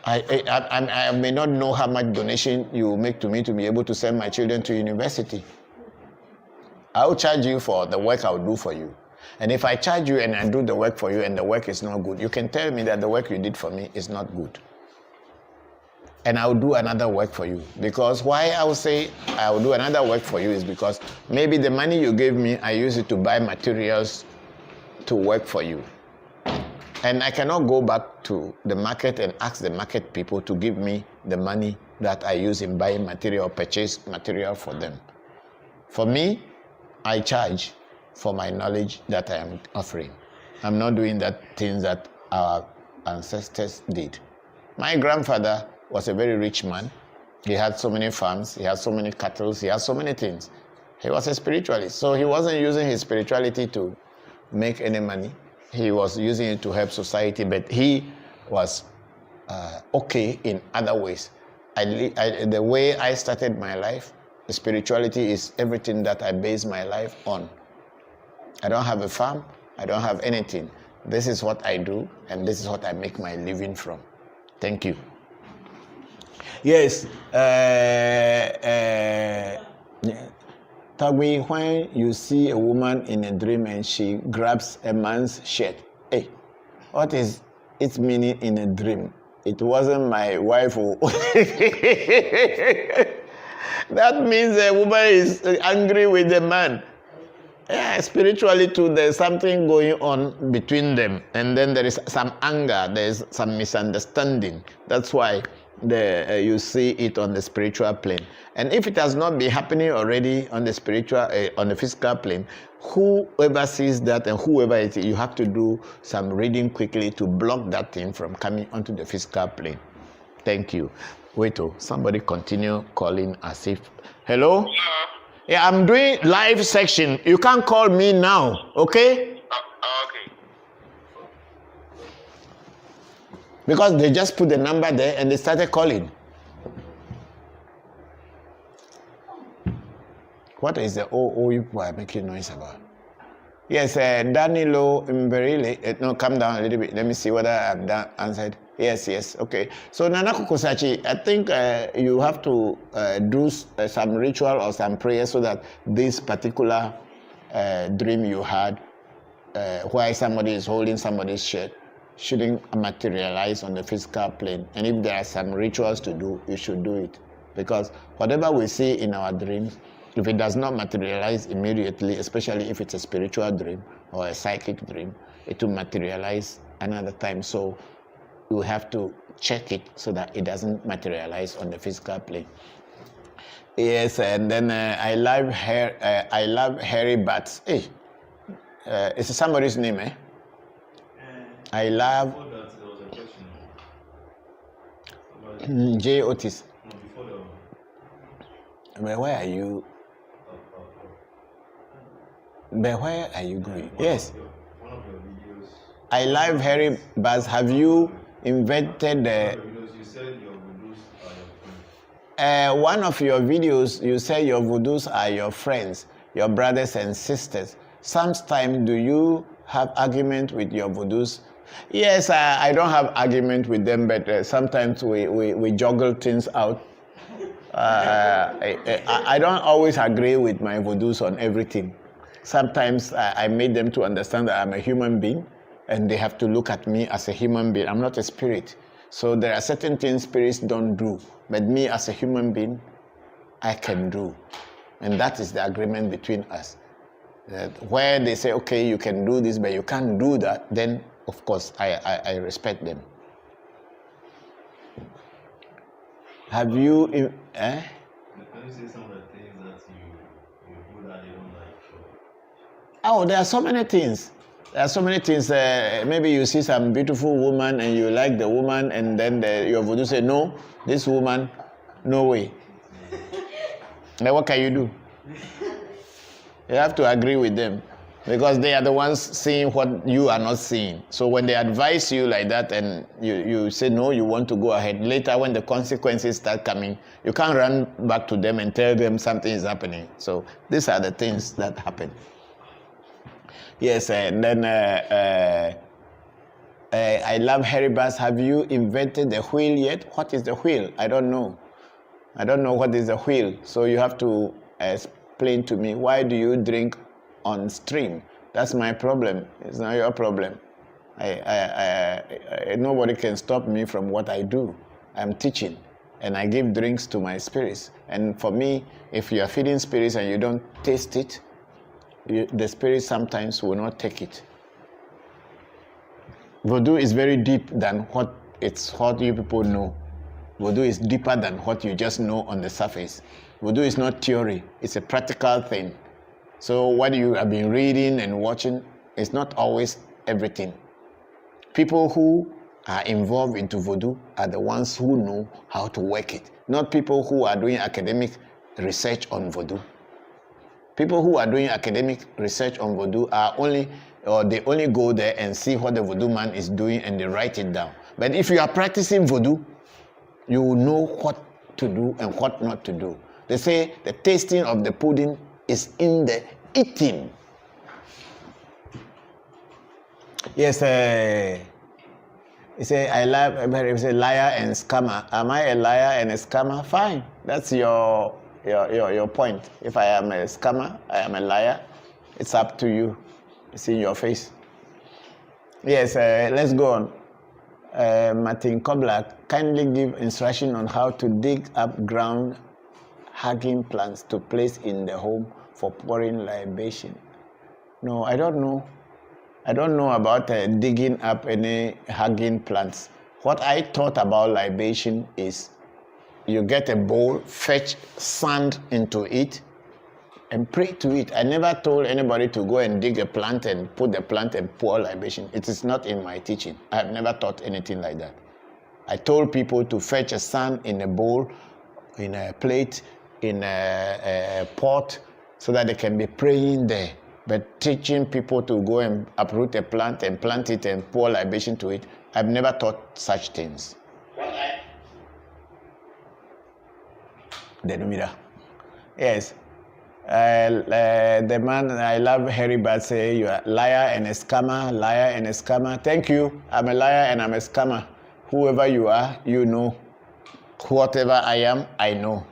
I may not know how much donation you make to me to be able to send my children to university. I'll charge you for the work I'll do for you. And if I charge you and I do the work for you and the work is not good, you can tell me that the work you did for me is not good. And I'll do another work for you. Because why I will say I'll do another work for you is because maybe the money you gave me, I use it to buy materials to work for you. And I cannot go back to the market and ask the market people to give me the money that I use in buying material, purchase material for them. For me, I charge for my knowledge that I am offering. I'm not doing that things that our ancestors did. My grandfather was a very rich man. He had so many farms, he had so many cattle, he had so many things. He was a spiritualist. So he wasn't using his spirituality to make any money. He was using it to help society, but he was okay in other ways. The way I started my life, spirituality is everything that I base my life on. I don't have a farm, I don't have anything. This is what I do, and this is what I make my living from. Thank you. Yes. Tagwi, when you see a woman in a dream and she grabs a man's shirt, hey, what is its meaning in a dream? It wasn't my wife who... That means a woman is angry with the man. Yeah, spiritually too, there's something going on between them. And then there is some anger, there's some misunderstanding. That's why you see it on the spiritual plane. And if it has not been happening already on the spiritual, on the physical plane, whoever sees that and whoever it is, you have to do some reading quickly to block that thing from coming onto the physical plane. Thank you. Wait, somebody continue calling as if... Hello? Yeah, I'm doing live section. You can't call me now, okay? Okay. Because they just put the number there and they started calling. What is the you people are making noise about? Yes, Danilo Mberile. No, calm down a little bit. Let me see whether I've answered. Yes, okay. So Nana Kukosachi, I think you have to do some ritual or some prayer so that this particular dream you had, where somebody is holding somebody's shirt, shouldn't materialize on the physical plane. And if there are some rituals to do, you should do it. Because whatever we see in our dreams, if it does not materialize immediately, especially if it's a spiritual dream or a psychic dream, it will materialize another time. So you have to check it so that it doesn't materialize on the physical plane. Yes, and then I love hairy bats. Hey, it's somebody's name, eh? I love J. Otis. But where are you? But where are you going? Yes. I love hairy bats. Have you invented the... You said your voodoos are your friends. One of your videos, you say your voodoos are your friends, your brothers and sisters. Sometimes do you have argument with your voodoos? Yes, I don't have argument with them, but sometimes we juggle things out. I don't always agree with my voodoos on everything. Sometimes I made them to understand that I'm a human being and they have to look at me as a human being. I'm not a spirit. So there are certain things spirits don't do, but me as a human being, I can do. And that is the agreement between us. Where they say, okay, you can do this, but you can't do that, then, of course, I respect them. Have you... Can you say some of the things that you do that you don't like? Oh, there are so many things. There are so many things. Maybe you see some beautiful woman and you like the woman, and then your voodoo say, no, this woman, no way. Then what can you do? You have to agree with them, because they are the ones seeing what you are not seeing. So when they advise you like that and you say no, you want to go ahead, later when the consequences start coming, you can't run back to them and tell them something is happening. So these are the things that happen. Yes, and then I love Harry Bass. Have you invented the wheel yet? What is the wheel? I don't know. I don't know what is the wheel. So you have to explain to me, why do you drink on stream? That's my problem. It's not your problem. Nobody can stop me from what I do. I'm teaching, and I give drinks to my spirits. And for me, if you are feeding spirits and you don't taste it, the spirit sometimes will not take it. Voodoo is very deep than what you people know. Voodoo is deeper than what you just know on the surface. Voodoo is not theory, it's a practical thing. So what you have been reading and watching is not always everything. People who are involved into Voodoo are the ones who know how to work it, not people who are doing academic research on Voodoo. People who are doing academic research on Voodoo they only go there and see what the Voodoo man is doing and they write it down. But if you are practicing Voodoo, you will know what to do and what not to do. They say the tasting of the pudding is in the eating. Yes, you say, I love, you say liar and scammer. Am I a liar and a scammer? Fine. That's your point. If I am a scammer, I am a liar, it's up to you. It's in your face. Yes, let's go on. Martin Kobler, kindly give instruction on how to dig up ground hugging plants to place in the home for pouring libation. No, I don't know. I don't know about digging up any hugging plants. What I thought about libation is you get a bowl, fetch sand into it, and pray to it. I never told anybody to go and dig a plant and put the plant and pour libation. It is not in my teaching. I have never taught anything like that. I told people to fetch a sand in a bowl, in a plate, in a pot, so that they can be praying there. But teaching people to go and uproot a plant and plant it and pour libation to it, I've never taught such things. Yes. The man, I love Harry Bad say you are liar and a scammer. Thank you. I'm a liar and I'm a scammer. Whoever you are, you know. Whatever I am, I know.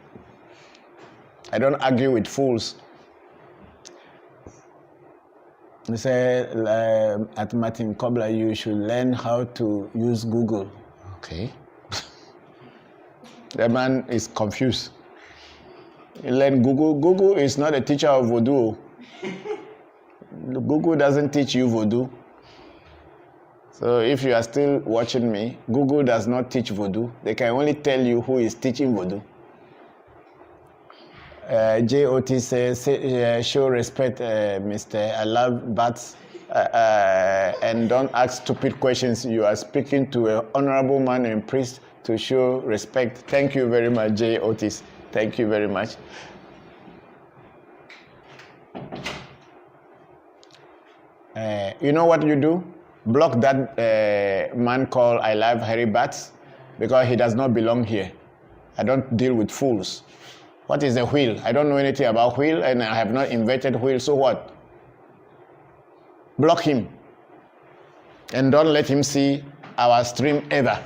I don't argue with fools. They say at Martin Kobler, you should learn how to use Google. Okay. The man is confused. You learn Google. Google is not a teacher of Voodoo. Google doesn't teach you Voodoo. So if you are still watching me, Google does not teach Voodoo. They can only tell you who is teaching Voodoo. JOT says, show respect, Mr. I love bats, and don't ask stupid questions. You are speaking to an honorable man and priest to show respect. Thank you very much, JOT. Thank you very much. You know what you do? Block that man called I love Harry Bats, because he does not belong here. I don't deal with fools. What is a wheel? I don't know anything about wheel, and I have not invented wheel, so what? Block him. And don't let him see our stream ever.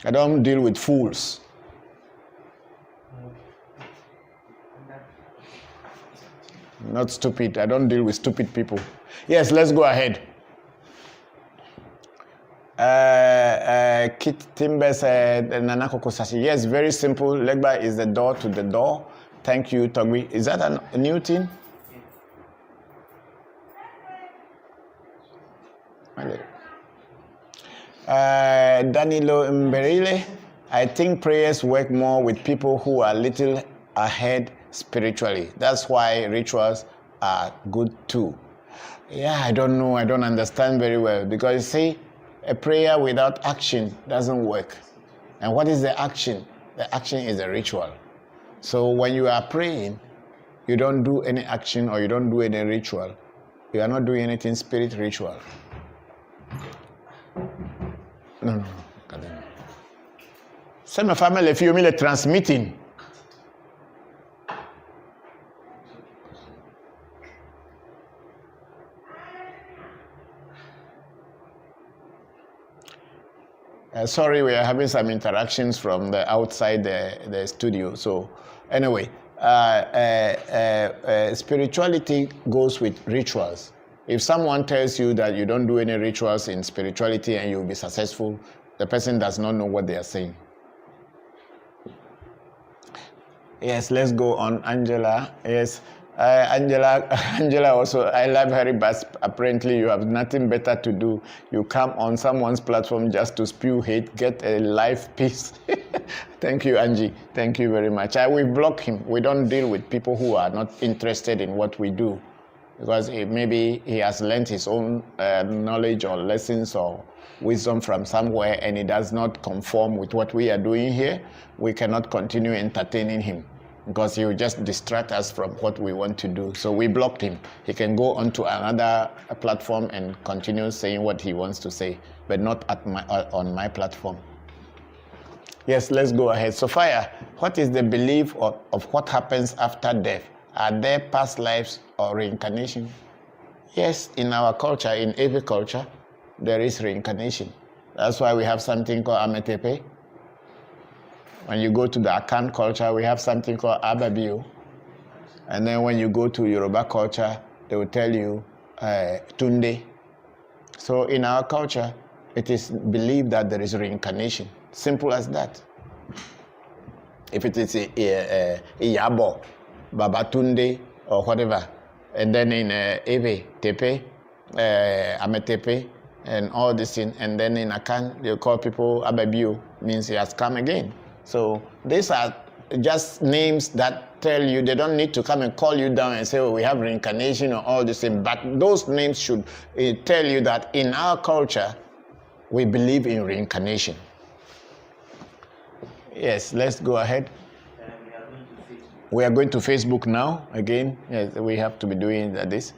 I don't deal with fools. Not stupid. I don't deal with stupid people. Yes, let's go ahead. Kit Timber said, Nana Kokosashi. Yes, very simple. Legba is the door to the door. Thank you, Togbi. Is that a new thing? Danilo Mberile, I think prayers work more with people who are little ahead spiritually. That's why rituals are good too. Yeah, I don't know. I don't understand very well. Because you see, a prayer without action doesn't work. And what is the action? The action is a ritual. So when you are praying, you don't do any action or you don't do any ritual. You are not doing anything spirit ritual. No. Some family if you mean transmitting. Sorry, we are having some interactions from the outside the studio. So anyway, spirituality goes with rituals. If someone tells you that you don't do any rituals in spirituality and you'll be successful, the person does not know what they are saying. Yes, let's go on. Angela, yes. Angela also, I love her, but apparently you have nothing better to do. You come on someone's platform just to spew hate, get a life peace. Thank you, Angie. Thank you very much. We block him. We don't deal with people who are not interested in what we do. Because maybe he has learned his own knowledge or lessons or wisdom from somewhere and it does not conform with what we are doing here. We cannot continue entertaining him because he will just distract us from what we want to do. So we blocked him. He can go onto another platform and continue saying what he wants to say, but not on my platform. Yes, let's go ahead. Sophia, what is the belief of what happens after death? Are there past lives or reincarnation? Yes, in our culture, in every culture, there is reincarnation. That's why we have something called Ametepe. When you go to the Akan culture, we have something called Ababio. And then when you go to Yoruba culture, they will tell you Tunde. So in our culture, it is believed that there is reincarnation. Simple as that. If it is Iyabo, Babatunde, or whatever, and then in Ewe, Tepe, Ametepe, and all this thing, and then in Akan, they call people Ababio, means he has come again. So these are just names that tell you, they don't need to come and call you down and say, oh, we have reincarnation or all this thing, but those names should tell you that in our culture, we believe in reincarnation. Yes, let's go ahead. We are going to Facebook now, again. Yes, we have to be doing this.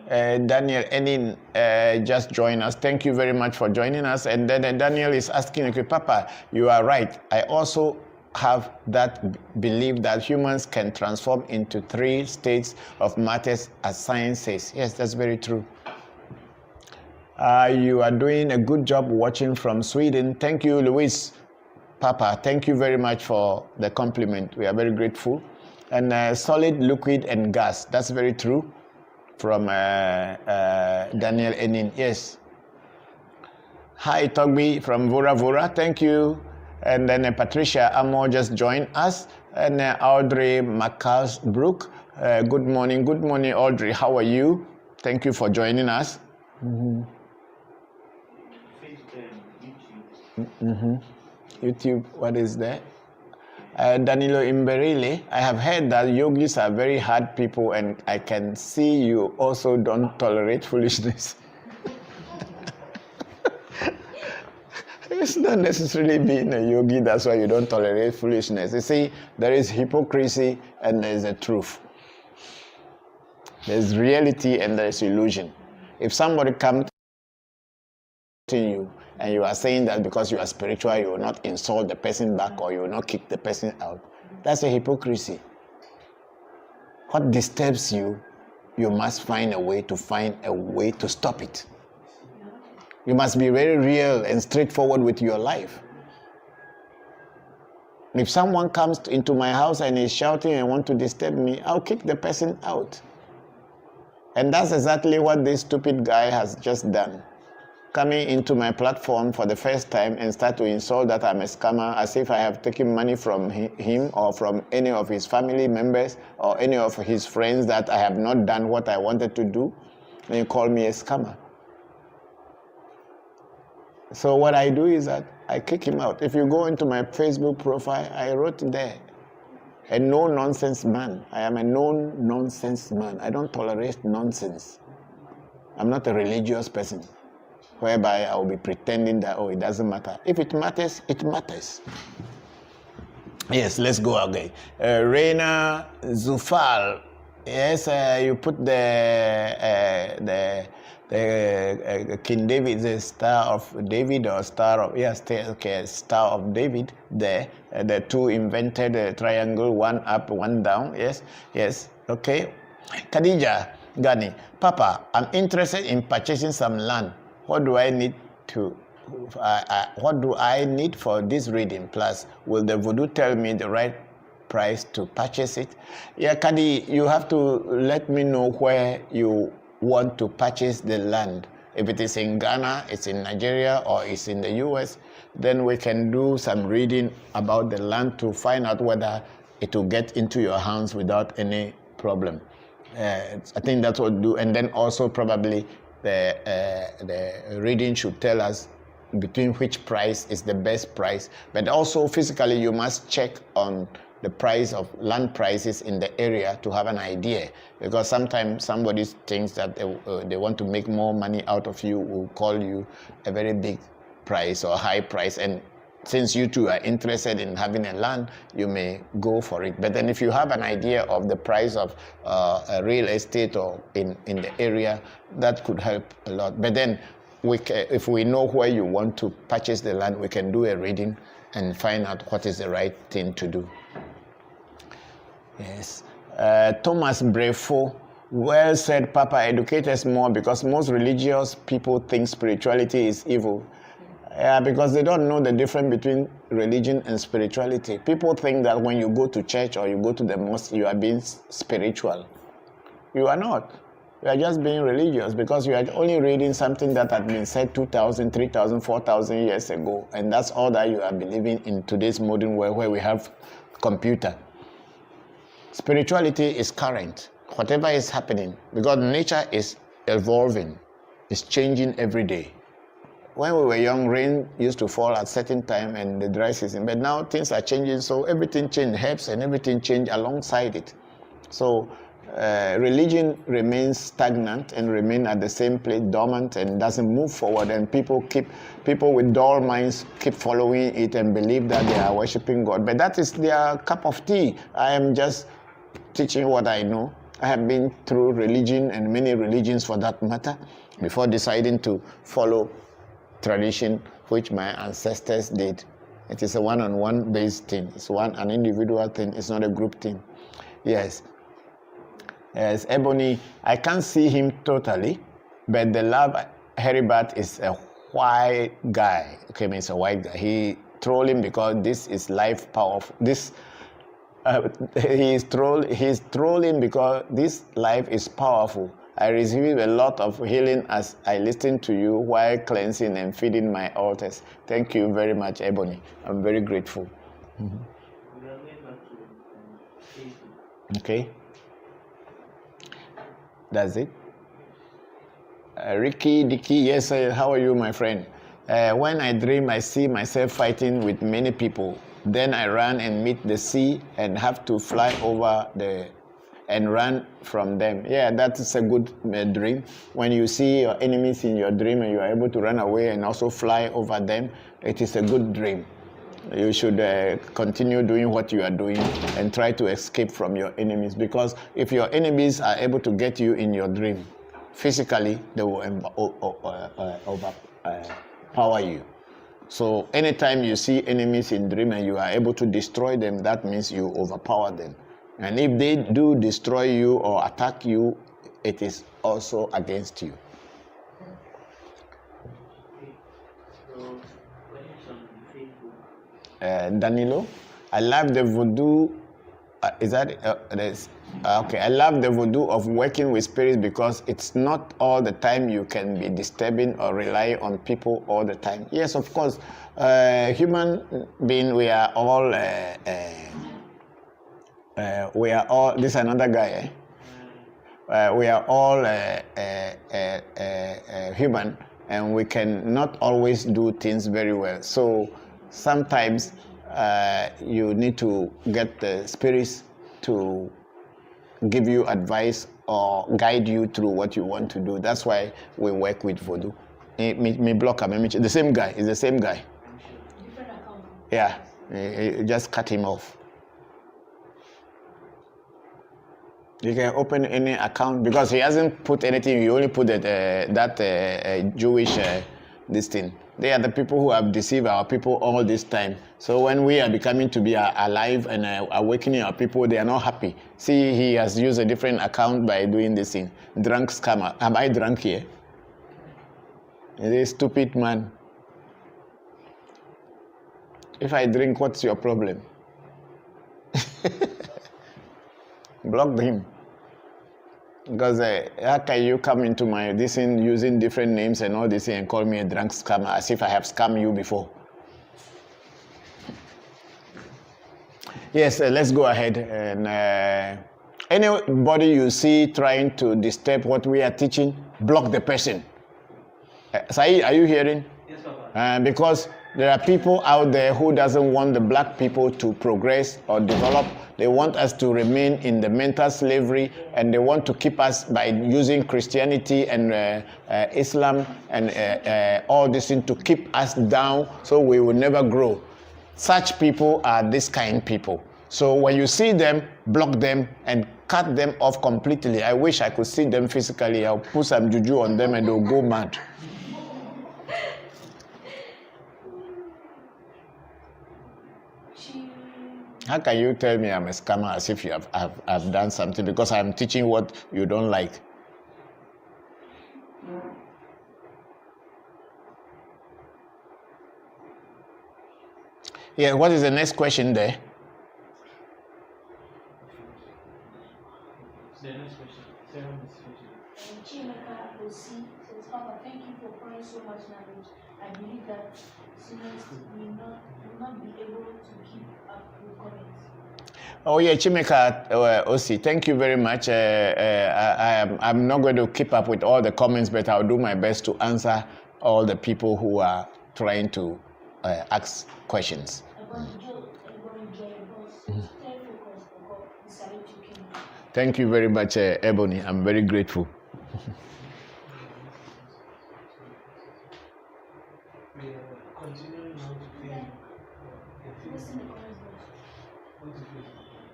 Daniel Enin just joined us. Thank you very much for joining us. And then Daniel is asking, okay, Papa, you are right. I also have that belief that humans can transform into 3 states of matters as science says. Yes, that's very true. You are doing a good job watching from Sweden. Thank you, Luis. Papa, thank you very much for the compliment. We are very grateful. And solid, liquid, and gas. That's very true. From Daniel Enin. Yes. Hi, Togbi from Vora Vora. Thank you. And then Patricia Amo just joined us. And Audrey McCallsbrook. Good morning. Good morning, Audrey. How are you? Thank you for joining us. YouTube, what is that? Danilo Imberile, I have heard that yogis are very hard people and I can see you also don't tolerate foolishness. It's not necessarily being a yogi, that's why you don't tolerate foolishness. You see, there is hypocrisy and there is a truth. There's reality and there is illusion. If somebody comes to you and you are saying that because you are spiritual, you will not insult the person back or you will not kick the person out, that's a hypocrisy. What disturbs you, you must find a way to stop it. You must be very real and straightforward with your life. If someone comes into my house and is shouting and wants to disturb me, I'll kick the person out. And that's exactly what this stupid guy has just done. coming into my platform for the first time and start to insult that I'm a scammer, as if I have taken money from him or from any of his family members or any of his friends, that I have not done what I wanted to do, and you call me a scammer. So what I do is that I kick him out. If you go into my Facebook profile, I wrote there, a no-nonsense man. I am a no-nonsense man. I don't tolerate nonsense. I'm not a religious person, whereby I will be pretending that, oh, it doesn't matter. If it matters, it matters. Yes, let's go again. Reina Zufal. Yes, you put the King David, the Star of David, or Star of, yes, okay, Star of David there. The two invented a triangle, one up, one down. Yes, yes, okay. Khadija Gani, Papa, I'm interested in purchasing some land. What do I need to? What do I need for this reading? Plus, will the Voodoo tell me the right price to purchase it? Yeah, Kadi, you have to let me know where you want to purchase the land. If it is in Ghana, it's in Nigeria, or it's in the US, then we can do some reading about the land to find out whether it will get into your hands without any problem. I think that's what we'll do. And then also probably the reading should tell us between which price is the best price. But also physically, you must check on the price of land prices in the area to have an idea, because sometimes somebody thinks that they want to make more money out of you, will call you a very big price or high price, and since you two are interested in having a land, you may go for it. But then if you have an idea of the price of a real estate or in the area, that could help a lot. But then if we know where you want to purchase the land, we can do a reading and find out what is the right thing to do. Yes. Thomas Brefo, well said, Papa. Educate us more, because most religious people think spirituality is evil. Yeah, because they don't know the difference between religion and spirituality. People think that when you go to church or you go to the mosque, you are being spiritual. You are not. You are just being religious, because you are only reading something that had been said 2,000, 3,000, 4,000 years ago. And that's all that you are believing in today's modern world, where we have computer. Spirituality is current. Whatever is happening, because nature is evolving, it's changing every day. When we were young, rain used to fall at certain time and the dry season. But now things are changing, so everything changed, herbs and everything changed alongside it. So religion remains stagnant and remain at the same place, dormant, and doesn't move forward. And people with dull minds keep following it and believe that they are worshiping God. But that is their cup of tea. I am just teaching what I know. I have been through religion, and many religions for that matter, before deciding to follow tradition which my ancestors did. It is a one-on-one based thing. It's an individual thing. It's not a group thing. Yes. Yes, Ebony, I can't see him totally, but the love Heribat is a white guy. Okay, he's a white guy. He trolling because this is life powerful. He's trolling because this life is powerful. I receive a lot of healing as I listen to you while cleansing and feeding my altars. Thank you very much, Ebony. I'm very grateful. Mm-hmm. Okay. That's it. Ricky, Dicky, yes, how are you, my friend? When I dream, I see myself fighting with many people. Then I run and meet the sea and have to fly over and run from them. Yeah, that is a good dream. When you see your enemies in your dream and you are able to run away and also fly over them, it is a good dream. You should continue doing what you are doing and try to escape from your enemies, because if your enemies are able to get you in your dream, physically they will overpower you. So anytime you see enemies in dream and you are able to destroy them, that means you overpower them. And if they do destroy you or attack you, it is also against you. Danilo, I love the Voodoo Is that okay? I love the voodoo of working with spirits because it's not all the time you can be disturbing or rely on people all the time. Yes, of course, human being, we are all this is another guy. We are all human, and we can not always do things very well. So sometimes you need to get the spirits to give you advice or guide you through what you want to do. That's why we work with Voodoo. Me block him. The same guy. It's the same guy. Different account. Yeah. Just cut him off. You can open any account because he hasn't put anything. He only put that Jewish this thing. They are the people who have deceived our people all this time. So when we are becoming to be alive and awakening our people, they are not happy. See, he has used a different account by doing this thing. Drunk scammer. Am I drunk here? Is a stupid man. If I drink, what's your problem? Blocked him. Because how can you come into my this thing using different names and all this and call me a drunk scammer as if I have scammed you before? Yes, let's go ahead. And anybody you see trying to disturb what we are teaching, block the person. Sai, are you hearing? Yes, Papa. Because there are people out there who doesn't want the black people to progress or develop. They want us to remain in the mental slavery, and they want to keep us by using Christianity and Islam and all this thing to keep us down so we will never grow. Such people are this kind of people. So when you see them, block them and cut them off completely. I wish I could see them physically. I'll put some juju on them and they'll go mad. How can you tell me I'm a scammer as if you have done something because I'm teaching what you don't like? Yeah, what is the next question there? The next question. Chimeka Osi says, Papa, thank you for pouring so much knowledge. I believe that students will not be able to keep up with comments. Oh yeah, Chimeka Osi, thank you very much. I'm not going to keep up with all the comments, but I'll do my best to answer all the people who are trying to ask questions. Thank you very much, Ebony. I'm very grateful. We are continuing now to think.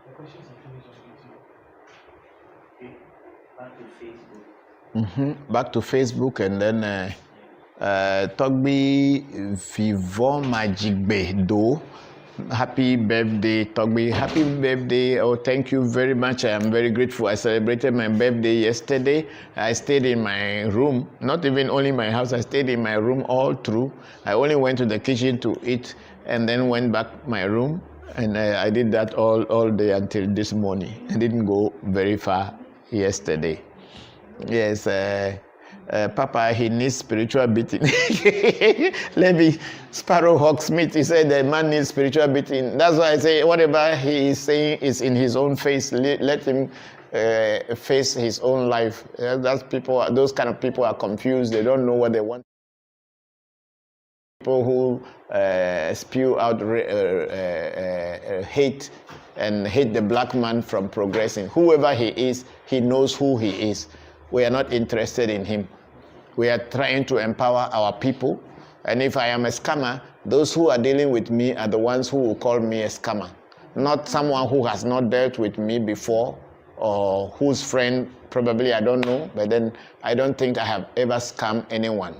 The questions are finished on YouTube. Okay, back to Facebook. Back to Facebook, and then Togbi Vivon Majigbe Do. Happy birthday, Togbi. Happy birthday. Oh, thank you very much. I am very grateful. I celebrated my birthday yesterday. I stayed in my room, not even only my house. I stayed in my room all through. I only went to the kitchen to eat and then went back my room. And I did that all day until this morning. I didn't go very far yesterday. Yes, Papa, he needs spiritual beating. Levy Sparrowhawk Smith, he said the man needs spiritual beating. That's why I say whatever he is saying is in his own face. Let him face his own life. That's people. Those kind of people are confused. They don't know what they want. People who spew out hate and hate the black man from progressing. Whoever he is, he knows who he is. We are not interested in him. We are trying to empower our people. And if I am a scammer, those who are dealing with me are the ones who will call me a scammer. Not someone who has not dealt with me before or whose friend, probably I don't know, but then I don't think I have ever scammed anyone.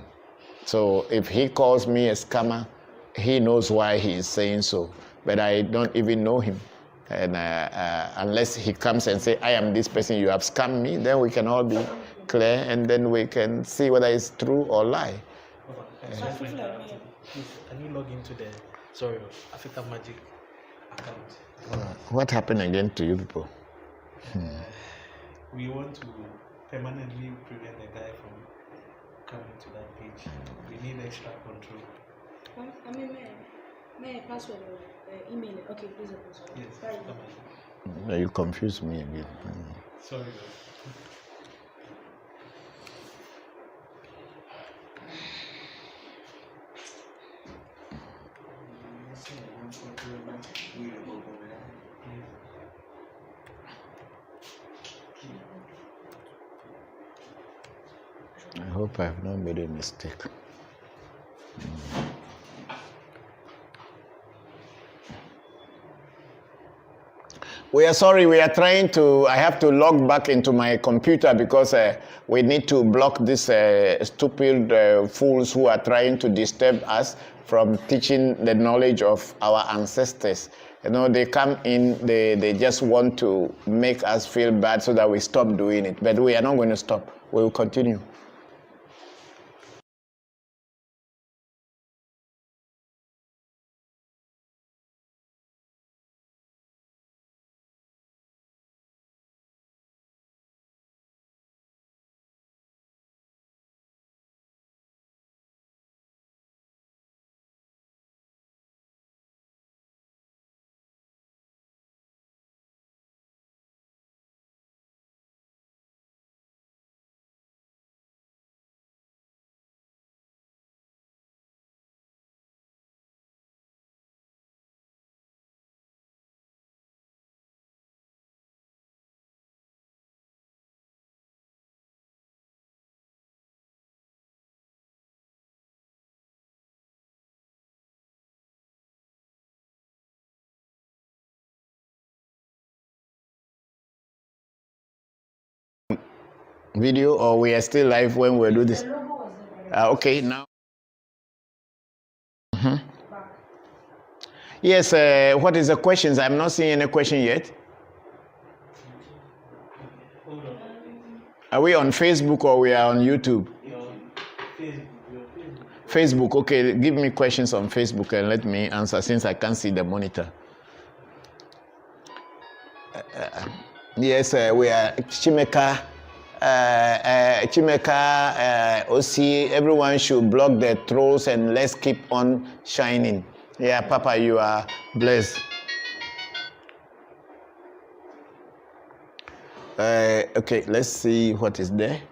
So if he calls me a scammer, he knows why he is saying so. But I don't even know him. And unless he comes and say, I am this person, you have scammed me, then we can all be clear and then we can see whether it's true or lie. Can you log into the African Magic account. What happened again to you people? We want to permanently prevent the guy from coming to that page. We need extra control. I mean, may password or email it? Okay, please. Yes. Right. No, you confuse me again. Sorry. I hope I have not made a mistake. We are sorry, we are trying to, I have to log back into my computer because we need to block these stupid fools who are trying to disturb us from teaching the knowledge of our ancestors. You know, they come in, they just want to make us feel bad so that we stop doing it. But we are not going to stop. We will continue. Video, or we are still live when we do this? Okay, now. Yes, what is the questions? I'm not seeing any question yet. Are we on Facebook or we are on YouTube? Facebook, okay, give me questions on Facebook and let me answer since I can't see the monitor. Yes, we are Chimeka. Osi, everyone should block the trolls and let's keep on shining. Yeah, Papa, you are blessed. Okay, let's see what is there.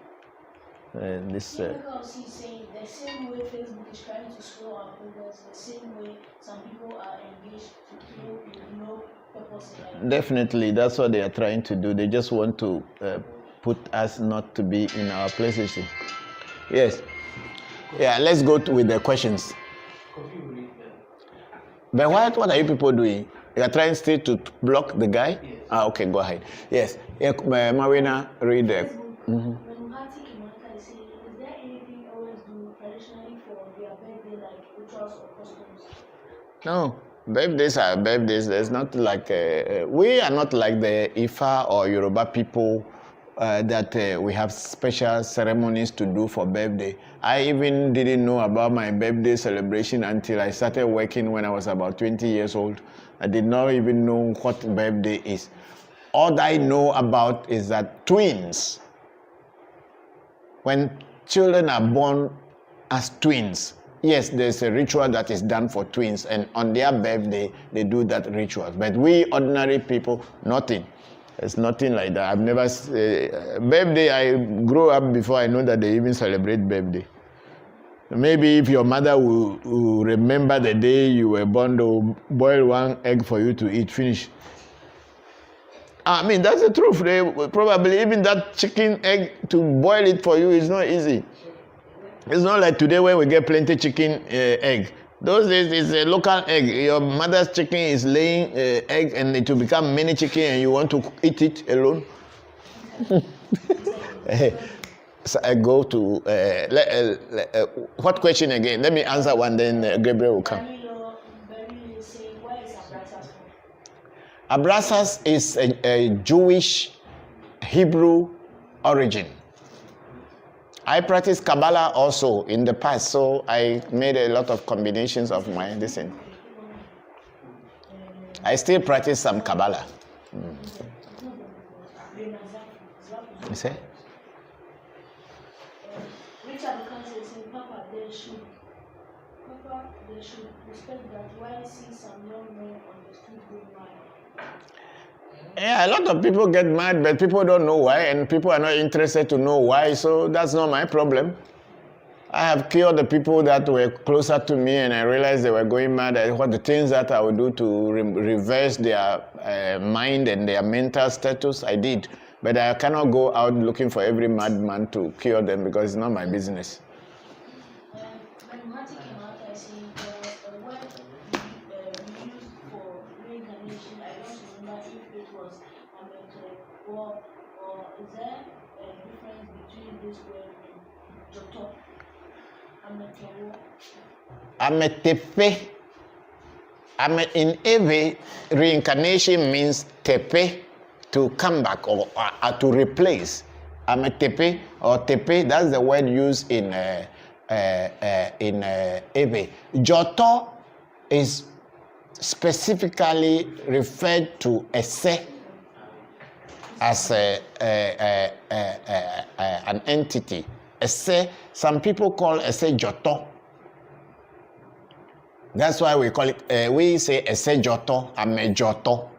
This. Because he's saying the same way Facebook is trying to slow our progress, the same way some people are engaged to kill with no purpose in life. Definitely, that's what they are trying to do. They just want to put us not to be in our places. Yes. Yeah, let's go with the questions. But what are you people doing? You are trying still to block the guy? Yes. Okay, go ahead. Yes. Marina, read the. When Muhati Imanka is saying, is there anything always do traditionally for their birthday, like rituals or customs? No. Birthdays are birthdays. There's not like we are not like the Ifa or Yoruba people that we have special ceremonies to do for birthday. I even didn't know about my birthday celebration until I started working when I was about 20 years old. I did not even know what birthday is. All I know about is that twins, when children are born as twins, yes, there's a ritual that is done for twins, and on their birthday, they do that ritual. But we ordinary people, nothing. It's nothing like that. I've never, birthday, I grew up before I know that they even celebrate birthday. Maybe if your mother will remember the day you were born, they'll boil one egg for you to eat, finish. I mean, that's the truth. They probably, even that chicken egg, to boil it for you is not easy. It's not like today when we get plenty chicken egg. Those days it's a local egg. Your mother's chicken is laying egg and it will become many chicken and you want to eat it alone. So I go to, what question again? Let me answer one, then Gabriel will come. Abrasas is a Jewish Hebrew origin. I practiced Kabbalah also in the past, so I made a lot of combinations of my medicine. I still practice some Kabbalah. You say? Richard Buchanan says, Papa, they should respect that why see some young men on the street going mad. Yeah, a lot of people get mad, but people don't know why, and people are not interested to know why, so that's not my problem. I have cured the people that were closer to me, and I realized they were going mad. What the things that I would do to reverse their mind and their mental status, I did. But I cannot go out looking for every madman to cure them because it's not my business. When Marty came out, I see there was a word used for reincarnation. I don't remember if it was or is there a difference between this word and Joto? In Ewe, reincarnation means tepe, to come back or to replace. Tepe or tepe, that's the word used in Ewe. Joto is specifically referred to ese as an entity. Ese, some people call ese Joto. That's why we call it, we say ese Joto, ame Joto.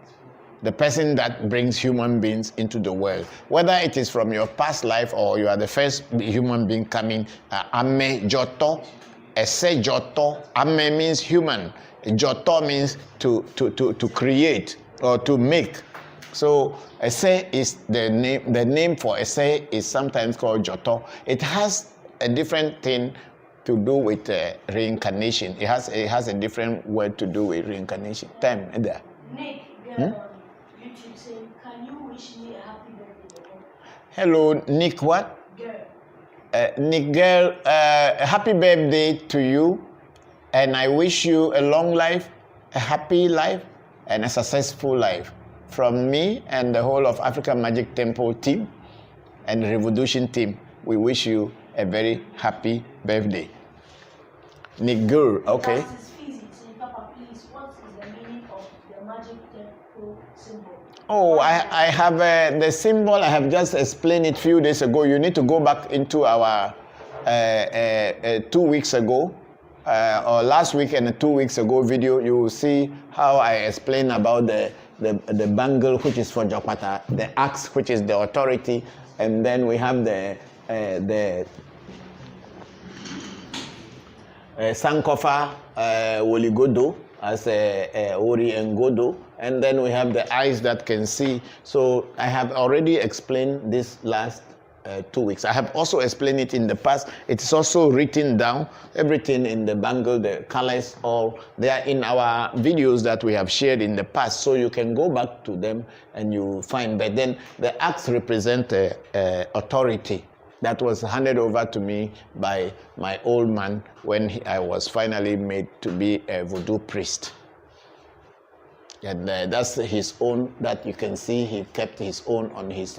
The person that brings human beings into the world. Whether it is from your past life or you are the first human being coming, ame Joto, ese Joto, ame means human. Joto means to create or to make. So ese is the name for ese is sometimes called Joto. It has a different thing to do with reincarnation. It has a different word to do with reincarnation. Time there. Nick, YouTube saying, can you wish me a happy birthday? Hello, Nick. What? Girl. Nick girl, happy birthday to you, and I wish you a long life, a happy life, and a successful life. From me and the whole of African Magic Temple team and ReVodution team, we wish you a very happy birthday. Nick girl, okay. Papa, please, what is the meaning of the Magic Temple symbol? Oh, I have the symbol. I have just explained it a few days ago. You need to go back into our 2 weeks ago or last week and 2 weeks ago video. You will see how I explain about the bangle, which is for Jokpata, the axe, which is the authority, and then we have the Sankofa Woligodo as Ori and Godo, and then we have the eyes that can see. So I have already explained this last 2 weeks. I have also explained it in the past. It's also written down, everything in the bangle, the colors, all they are in our videos that we have shared in the past. So you can go back to them and you find. But then the axe represent authority that was handed over to me by my old man when I was finally made to be a voodoo priest. And that's his own, that you can see he kept his own on his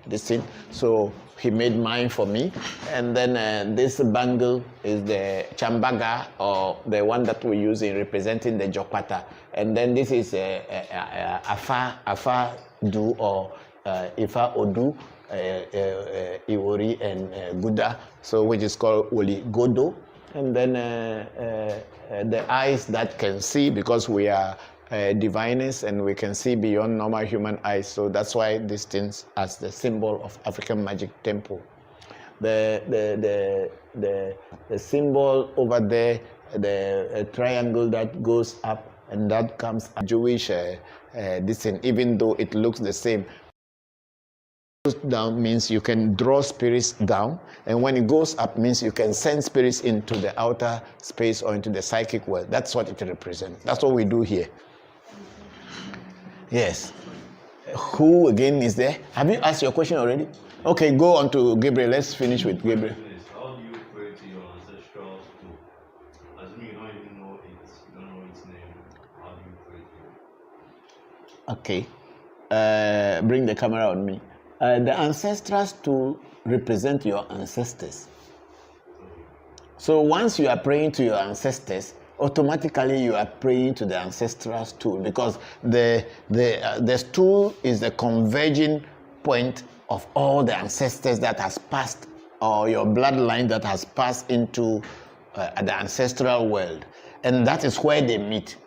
this thing. So he made mine for me. And then this bangle is the chambaga, or the one that we use in representing the Jokpata. And then this is Afa Du or Ifa Odu, Iwori and Buddha, so which is called Oli Godo. And then the eyes that can see, because we are diviners and we can see beyond normal human eyes, so that's why this things as the symbol of African Magic Temple. The symbol over there, the triangle that goes up and that comes up, Jewish this thing, even though it looks the same. Down means you can draw spirits down, and when it goes up means you can send spirits into the outer space or into the psychic world. That's what it represents. That's what we do here. Yes. Who again is there? Have you asked your question already? Okay, go on to Gabriel. Let's finish with Gabriel. How do you pray to your ancestral stool? Assuming you don't even know it, you don't know its name. How do you pray to it? Okay. Bring the camera on me. The ancestral stool represent your ancestors. So once you are praying to your ancestors, automatically you are praying to the ancestral stool, because the stool is the converging point of all the ancestors that has passed, or your bloodline that has passed into the ancestral world, and that is where they meet.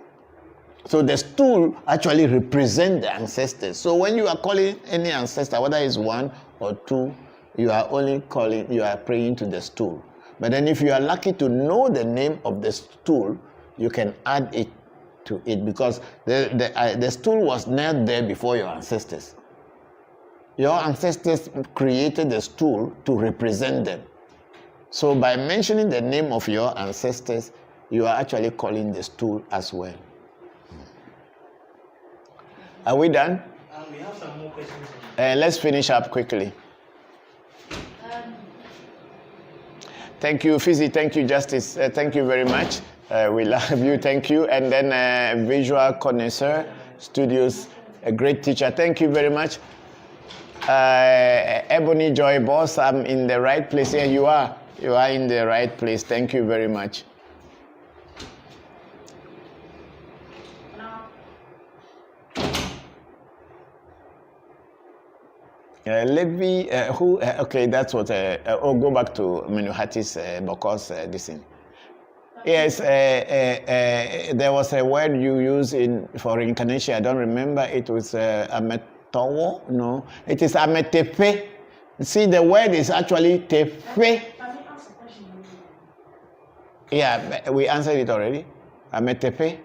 So the stool actually represents the ancestors. So when you are calling any ancestor, whether it's one or two, you are praying to the stool. But then if you are lucky to know the name of the stool, you can add it to it, because the stool was not there before your ancestors. Your ancestors created the stool to represent them. So by mentioning the name of your ancestors, you are actually calling the stool as well. Are we done? We have some more questions. Let's finish up quickly. Thank you, Fizzy. Thank you, Justice. Thank you very much. We love you. Thank you. And then Visual Connoisseur Studios, a great teacher. Thank you very much. Ebony Joy Boss, I'm in the right place. Here you are. You are in the right place. Thank you very much. Levi, okay, that's what, go back to Menuhati's Bokor's this thing. Yes, there was a word you use for reincarnation. I don't remember. It was ametowo. No, it is ametepe. See, the word is actually tepe. Yeah, we answered it already. Ametepe.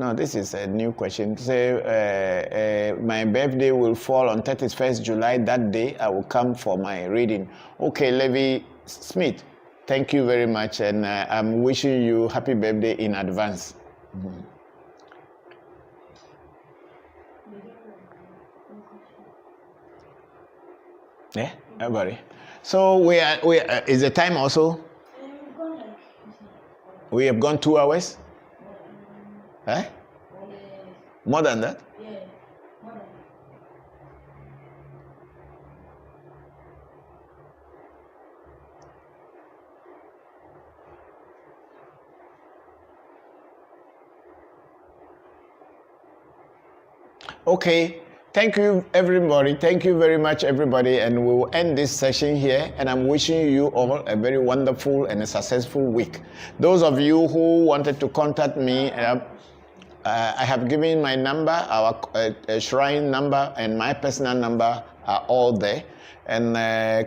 No, this is a new question. Say, my birthday will fall on 31st July. That day, I will come for my reading. Okay, Levi Smith, thank you very much. And I'm wishing you happy birthday in advance. Mm-hmm. Yeah, everybody. So we are, is the time also? We have gone 2 hours? Eh? More than that? Yeah, more than that. Okay. Thank you, everybody. Thank you very much, everybody. And we will end this session here. And I'm wishing you all a very wonderful and a successful week. Those of you who wanted to contact me, I have given my number, our shrine number, and my personal number are all there. And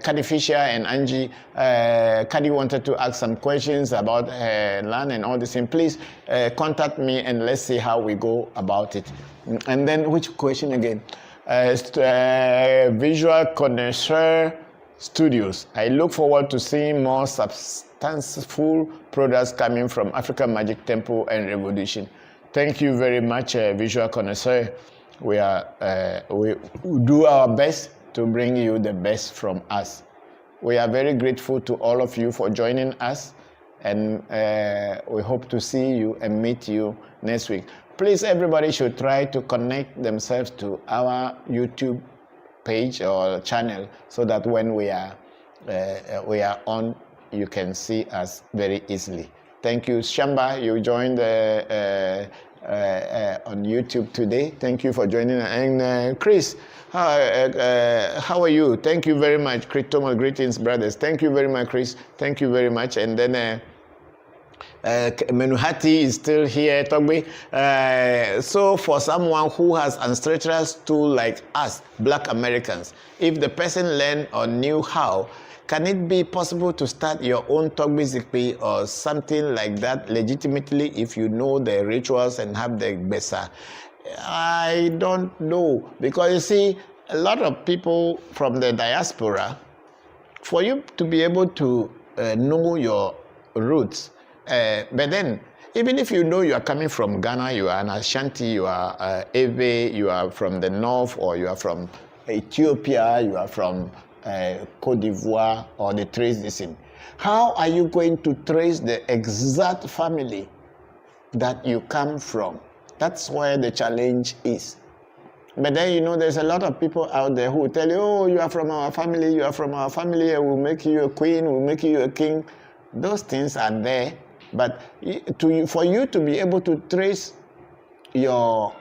Kadi Fisher and Angie, Kadi wanted to ask some questions about land and all this. And please contact me and let's see how we go about it. And then which question again? Visual Connoisseur Studios. I look forward to seeing more substantial products coming from African Magic Temple and ReVodution. Thank you very much, Visual Connoisseur. We do our best to bring you the best from us. We are very grateful to all of you for joining us, and we hope to see you and meet you next week. Please, everybody should try to connect themselves to our YouTube page or channel so that when we are on, you can see us very easily. Thank you, Shamba. You joined on YouTube today. Thank you for joining. And Chris, how are you? Thank you very much. Thomas, greetings, brothers. Thank you very much, Chris. Thank you very much. And then Menuhati is still here, Togbe. So for someone who has ancestral stool like us, Black Americans, if the person learned or knew how, can it be possible to start your own Togbe Zikpi or something like that legitimately if you know the rituals and have the Besa? I don't know, because you see, a lot of people from the diaspora, for you to be able to know your roots, but then even if you know you are coming from Ghana, you are an Ashanti, you are Ewe, you are from the north, or you are from Ethiopia, you are from Cote d'Ivoire, or the trace in. How are you going to trace the exact family that you come from? That's where the challenge is. But then, you know, there's a lot of people out there who will tell you, oh, you are from our family, you are from our family, we'll make you a queen, we'll make you a king. Those things are there, But for you to be able to trace your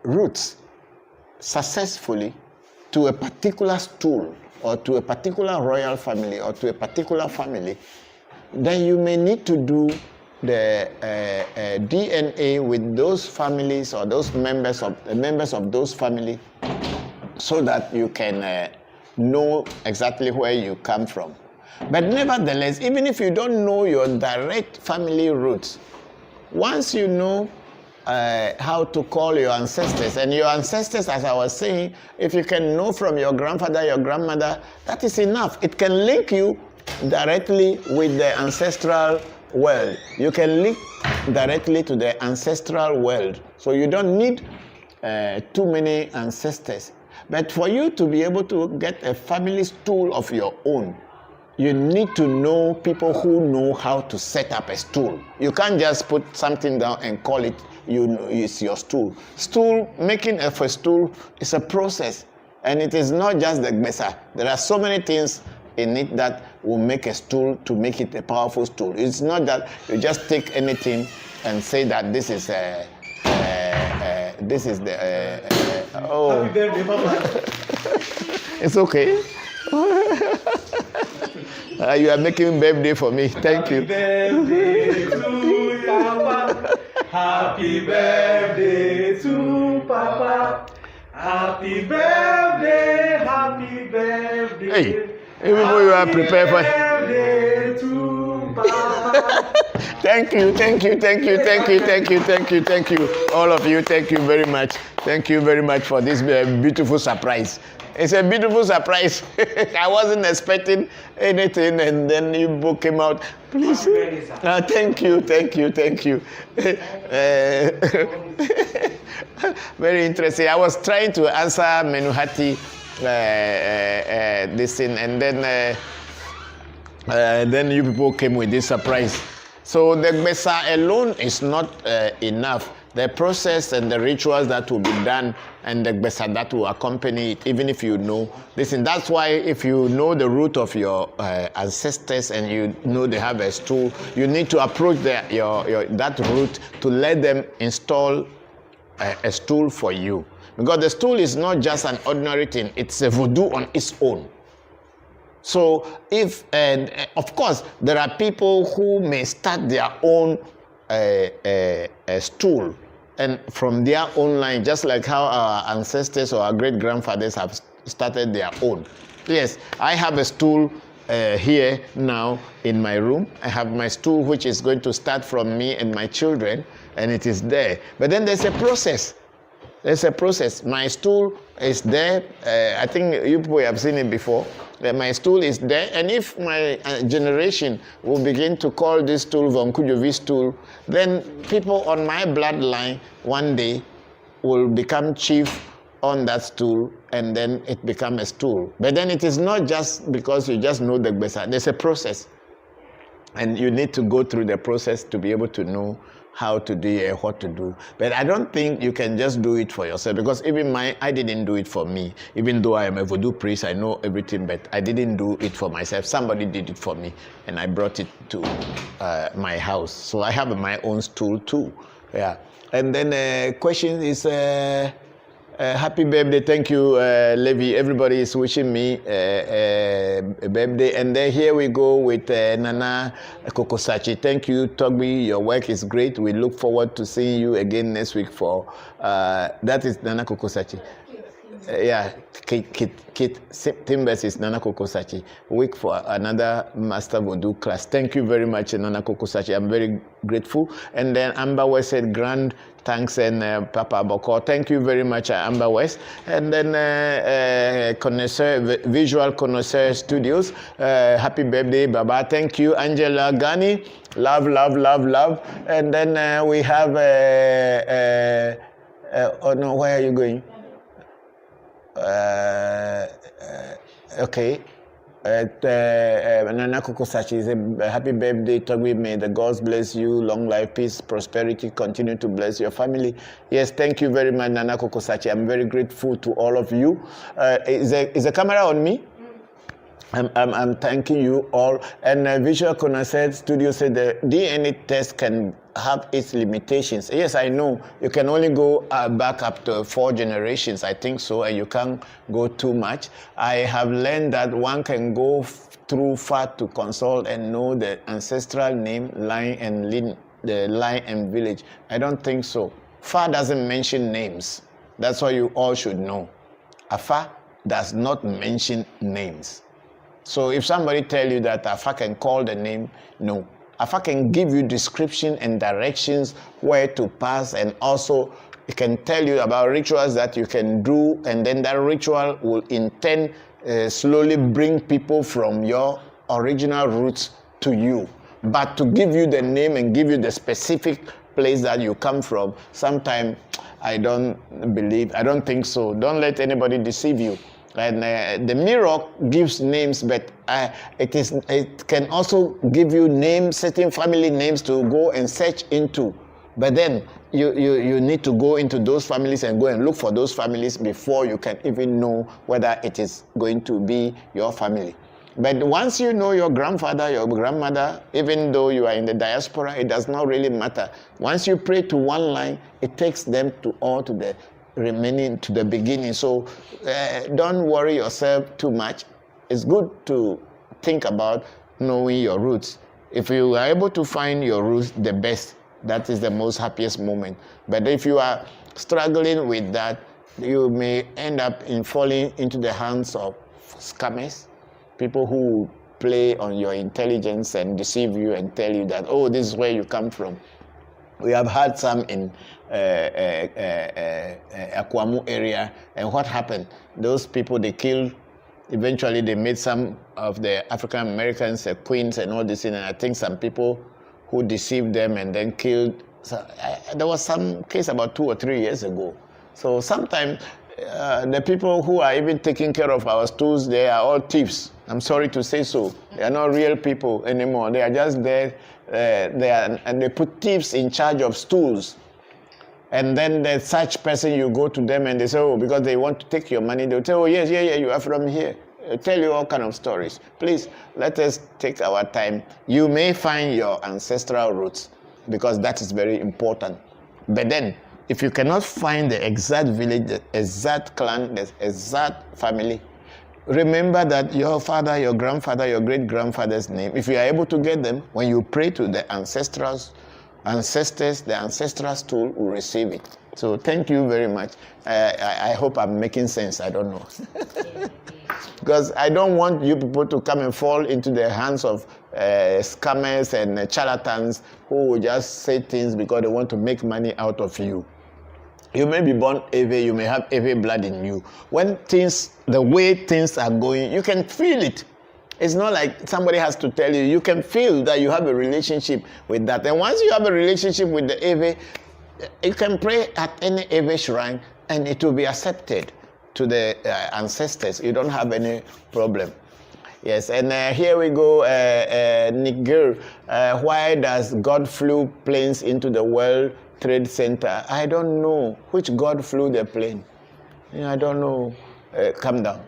roots successfully to a particular stool or to a particular royal family or to a particular family, then you may need to do the DNA with those families or those members of those families, so that you can know exactly where you come from. But nevertheless, even if you don't know your direct family roots, once you know how to call your ancestors, and your ancestors, as I was saying, if you can know from your grandfather, your grandmother, that is enough. It can link you directly with the ancestral world. You can link directly to the ancestral world. So you don't need too many ancestors. But for you to be able to get a family stool of your own, you need to know people who know how to set up a stool. You can't just put something down and call it it's your stool. Making a stool is a process, and it is not just the gbesa. There are so many things in it that will make a stool to make it a powerful stool. It's not that you just take anything and say that this is the oh. Happy birthday, Papa. It's okay. You are making birthday for me. Thank you. Happy birthday to Papa. Happy birthday to Papa. Happy birthday, happy birthday. Hey, even though you are prepared for birthday to Papa. Thank you. All of you, thank you very much. Thank you very much for this beautiful surprise. It's a beautiful surprise. I wasn't expecting anything, and then you book him out. Please. Thank you. Very interesting. I was trying to answer Menuhati this thing, and then you people came with this surprise. So the gbesa alone is not enough. The process and the rituals that will be done and the gbesa that will accompany it, even if you know this. And that's why if you know the root of your ancestors and you know they have a stool, you need to approach that root to let them install a stool for you. Because the stool is not just an ordinary thing, it's a voodoo on its own. So of course, there are people who may start their own stool, and from their own line, just like how our ancestors or our great-grandfathers have started their own. Yes, I have a stool here now in my room. I have my stool which is going to start from me and my children, and it is there. But then there's a process. My stool is there. I think you people have seen it before. My stool is there, and if my generation will begin to call this stool Voncujovi stool, then people on my bloodline one day will become chief on that stool, and then it becomes a stool. But then it is not just because you just know the gbesa. There's a process, and you need to go through the process to be able to know how to do it, what to do. But I don't think you can just do it for yourself, because even I didn't do it for me. Even though I am a voodoo priest, I know everything, but I didn't do it for myself. Somebody did it for me, and I brought it to my house. So I have my own stool too. Yeah. And then the question is, happy birthday. Thank you, Levi. Everybody is wishing me a birthday. And then here we go with Nana Kokosachi. Thank you, Togbi. Your work is great. We look forward to seeing you again next week for, that is Nana Kokosachi. Yeah, Kit Timbers is Nana Kokosachi. Week for another Master Voodoo class. Thank you very much, Nana Kokosachi. I'm very grateful. And then Amber West said, grand thanks, and Papa Bokor. Thank you very much, Amber West. And then Visual Connoisseur Studios. Happy birthday, Baba. Thank you, Angela Ghani. Love. And then we have, oh no, where are you going? Okay. Nana Kokosachi is a happy birthday, Togbi. May the gods bless you, long life, peace, prosperity, continue to bless your family. Yes, thank you very much, Nana Kokosachi. I'm very grateful to all of you. Is the camera on me? I'm thanking you all. And Visual Corner said, Studio said the DNA test can have its limitations. Yes, I know. You can only go back up to 4 generations, I think so, and you can't go too much. I have learned that one can go through far to consult and know the ancestral name, line, and the line and village. I don't think so. Far doesn't mention names. That's what you all should know. Afa does not mention names. So if somebody tell you that Afa can call the name, no. Afa can give you description and directions where to pass, and also it can tell you about rituals that you can do, and then that ritual will intend slowly bring people from your original roots to you. But to give you the name and give you the specific place that you come from, sometimes I don't think so. Don't let anybody deceive you. And the mirror gives names, but it can also give you names, certain family names to go and search into. But then you need to go into those families and go and look for those families before you can even know whether it is going to be your family. But once you know your grandfather, your grandmother, even though you are in the diaspora, it does not really matter. Once you pray to one line, it takes them to the remaining, to the beginning. So don't worry yourself too much. It's good to think about knowing your roots. If you are able to find your roots the best, that is the most happiest moment. But if you are struggling with that, you may end up falling into the hands of scammers, people who play on your intelligence and deceive you and tell you that, oh, this is where you come from. We have had some in Akwamu area, and what happened? Those people they killed. Eventually, they made some of the African Americans queens and all this, and I think some people who deceived them and then killed. So, there was some case about 2 or 3 years ago. So sometimes the people who are even taking care of our stools, they are all thieves. I'm sorry to say so. They are not real people anymore. They are just there. And they put thieves in charge of stools. And then the such person, you go to them and they say, oh, because they want to take your money, they'll say, oh, yes, you are from here. They'll tell you all kind of stories. Please, let us take our time. You may find your ancestral roots, because that is very important. But then, if you cannot find the exact village, the exact clan, the exact family, remember that your father, your grandfather, your great-grandfather's name, if you are able to get them, when you pray to the ancestors, the ancestral stool will receive it. So thank you very much. I hope I'm making sense. I don't know. Because I don't want you people to come and fall into the hands of scammers and charlatans who will just say things because they want to make money out of you. You may be born Ewe, you may have Ewe blood in you. When the way things are going, you can feel it. It's not like somebody has to tell you. You can feel that you have a relationship with that. And once you have a relationship with the Ewe, you can pray at any Ewe shrine and it will be accepted to the ancestors. You don't have any problem. Yes, and here we go, Nick Gill. Why does God flew planes into the World Trade Center? I don't know. Which God flew the plane? I don't know. Calm down.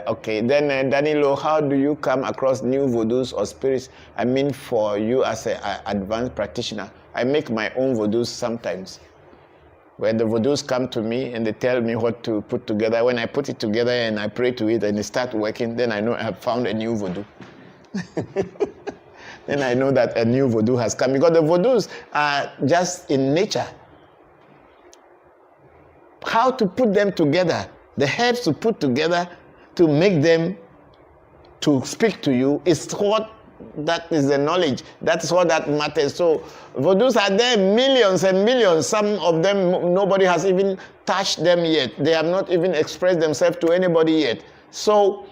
Okay, then Danilo, how do you come across new voodoos or spirits? I mean, for you as an advanced practitioner, I make my own voodoos sometimes. When the voodoos come to me and they tell me what to put together, when I put it together and I pray to it and it starts working, then I know I have found a new voodoo. Then I know that a new voodoo has come, because the voodoos are just in nature. How to put them together, the herbs to put together to make them to speak to you is what, that is the knowledge. That's what that matters. So voodoos are there, millions and millions. Some of them, nobody has even touched them yet. They have not even expressed themselves to anybody yet. So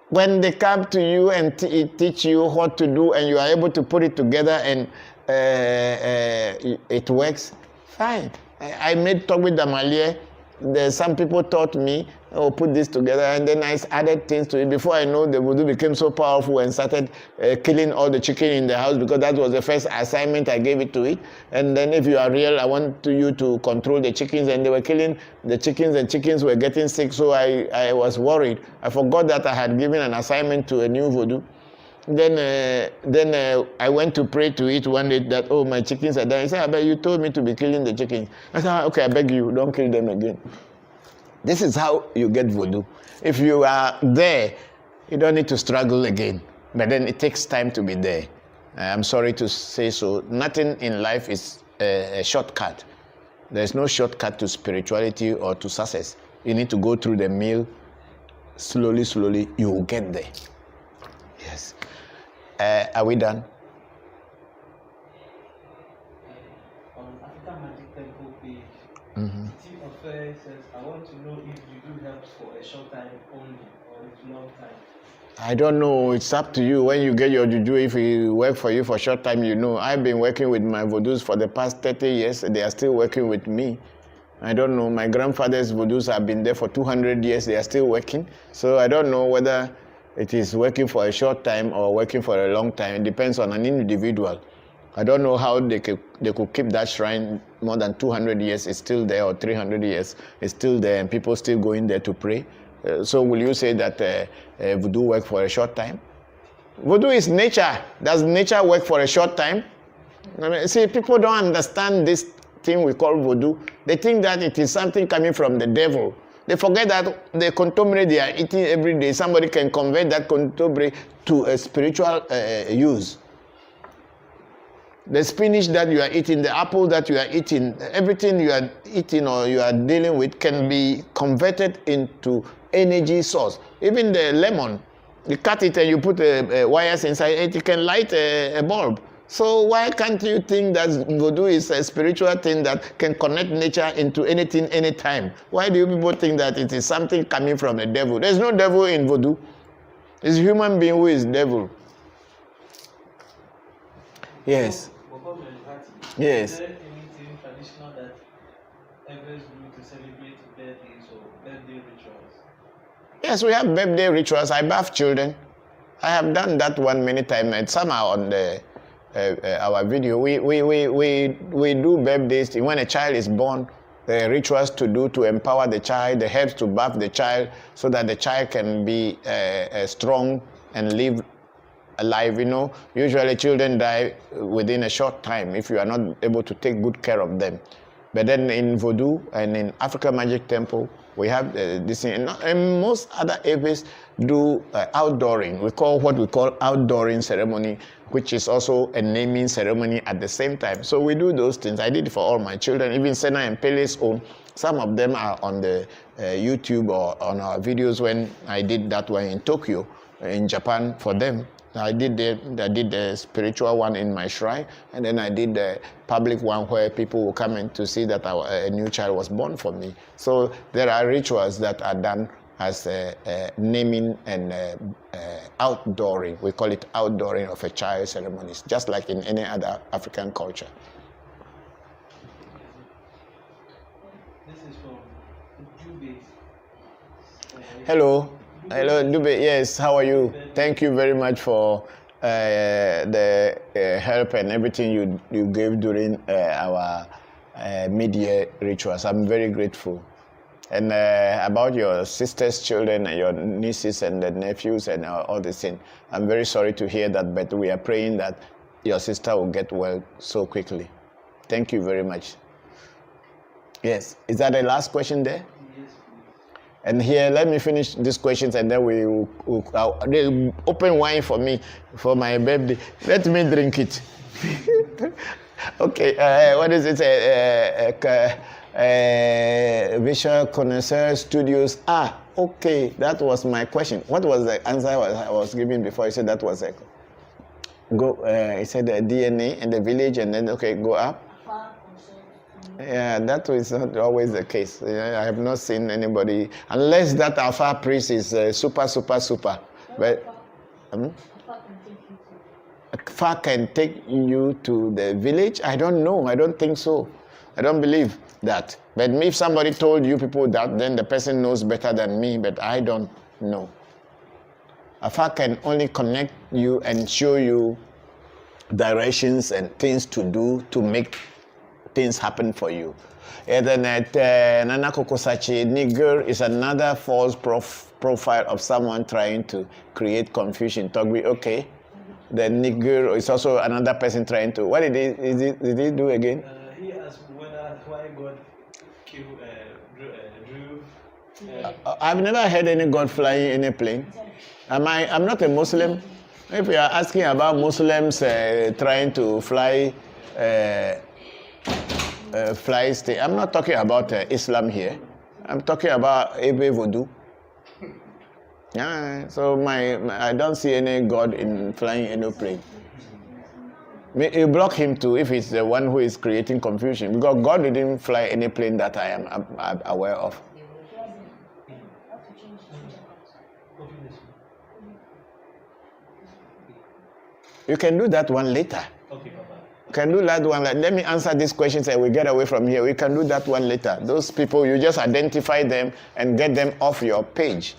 when they come to you and teach you what to do, and you are able to put it together and it works, fine. I made talk with Damalie some people taught me, oh, put this together, and then I added things to it. Before I know, the voodoo became so powerful and started killing all the chicken in the house, because that was the first assignment I gave it to it. And then if you are real, I want you to control the chickens, and they were killing the chickens, and chickens were getting sick, so I was worried. I forgot that I had given an assignment to a new voodoo. Then I went to pray to it one day that, oh, my chickens are dying. He said, I bet you told me to be killing the chickens. I said, okay, I beg you, don't kill them again. This is how you get voodoo. If you are there, you don't need to struggle again. But then it takes time to be there. I'm sorry to say so. Nothing in life is a shortcut. There's no shortcut to spirituality or to success. You need to go through the mill. Slowly, slowly, you will get there. Yes. Are we done? On African Magic Temple page, Team Affair says, I want to know if you do helps for a short time only or it's long time. I don't know. It's up to you. When you get your juju, if it work for you for a short time, you know. I've been working with my voodoos for the past 30 years. They are still working with me. I don't know. My grandfather's voodoos have been there for 200 years. They are still working. So I don't know whether it is working for a short time or working for a long time. It depends on an individual. I don't know how they could keep that shrine more than 200 years. It's still there, or 300 years. It's still there, and people still going there to pray. So will you say that voodoo work for a short time? Voodoo is nature. Does nature work for a short time? I mean, see, people don't understand this thing we call voodoo. They think that it is something coming from the devil. They forget that the contomere they are eating every day, somebody can convert that contomere to a spiritual use. The spinach that you are eating, the apple that you are eating, everything you are eating or you are dealing with can be converted into energy source. Even the lemon, you cut it and you put wires inside it, it can light a bulb. So why can't you think that voodoo is a spiritual thing that can connect nature into anything, anytime? Why do you people think that it is something coming from the devil? There's no devil in voodoo. It's a human being who is devil. Yes. Yes. Is there anything traditional that Ewes do to celebrate birthdays or birthday rituals? Yes, we have birthday rituals. I bath children. I have done that one many times, and some are on the our video. We do birthdays. When a child is born, the rituals to do to empower the child, the herbs to bath the child so that the child can be strong and live alive. You know, usually children die within a short time if you are not able to take good care of them. But then in Voodoo and in African Magic Temple, we have this thing. And most other Ewes do outdooring. We call what we call outdooring ceremony, which is also a naming ceremony at the same time. So we do those things. I did it for all my children, even Senna and Pele's own. Some of them are on the YouTube or on our videos when I did that one in Tokyo, in Japan for them. I did the spiritual one in my shrine, and then I did the public one where people will come in to see that a new child was born for me. So there are rituals that are done as naming and outdooring. We call it outdooring of a child ceremonies, just like in any other African culture. This is from Jube. Hello. Hello, Dube. Yes, how are you? Thank you very much for the help and everything you gave during our mid-year rituals. I'm very grateful. And about your sister's children and your nieces and the nephews and all this thing, I'm very sorry to hear that, but we are praying that your sister will get well so quickly. Thank you very much. Yes, is that the last question there? And here, let me finish these questions, and then they'll open wine for me for my birthday. Let me drink it. Okay, what is it? Visual Connoisseur Studios. Okay, that was my question. What was the answer I was giving before? You said that was a go. He said the DNA and the village, and then okay, go up. Yeah, that is not always the case. I have not seen anybody, unless that Alpha priest is super. But Alpha can take you to the village? I don't know. I don't think so. I don't believe that. But if somebody told you people that, then the person knows better than me, but I don't know. Afa can only connect you and show you directions and things to do to make things happen for you. And then Nana Kokosachi, nigger is another false profile of someone trying to create confusion. Togbi, okay. The nigger is also another person trying to. What did he do again? He asked why God killed Drew. I've never heard any God flying in a plane. I'm not a Muslim. If you are asking about Muslims trying to fly, I'm not talking about Islam here. I'm talking about Ewe Vodu. Yeah, so I don't see any God in flying any plane. You block him too if he's the one who is creating confusion, because God didn't fly any plane that I am aware of. You can do that one later. Okay, Papa. Can do that one. Let me answer these questions and we get away from here. We can do that one later. Those people, you just identify them and get them off your page.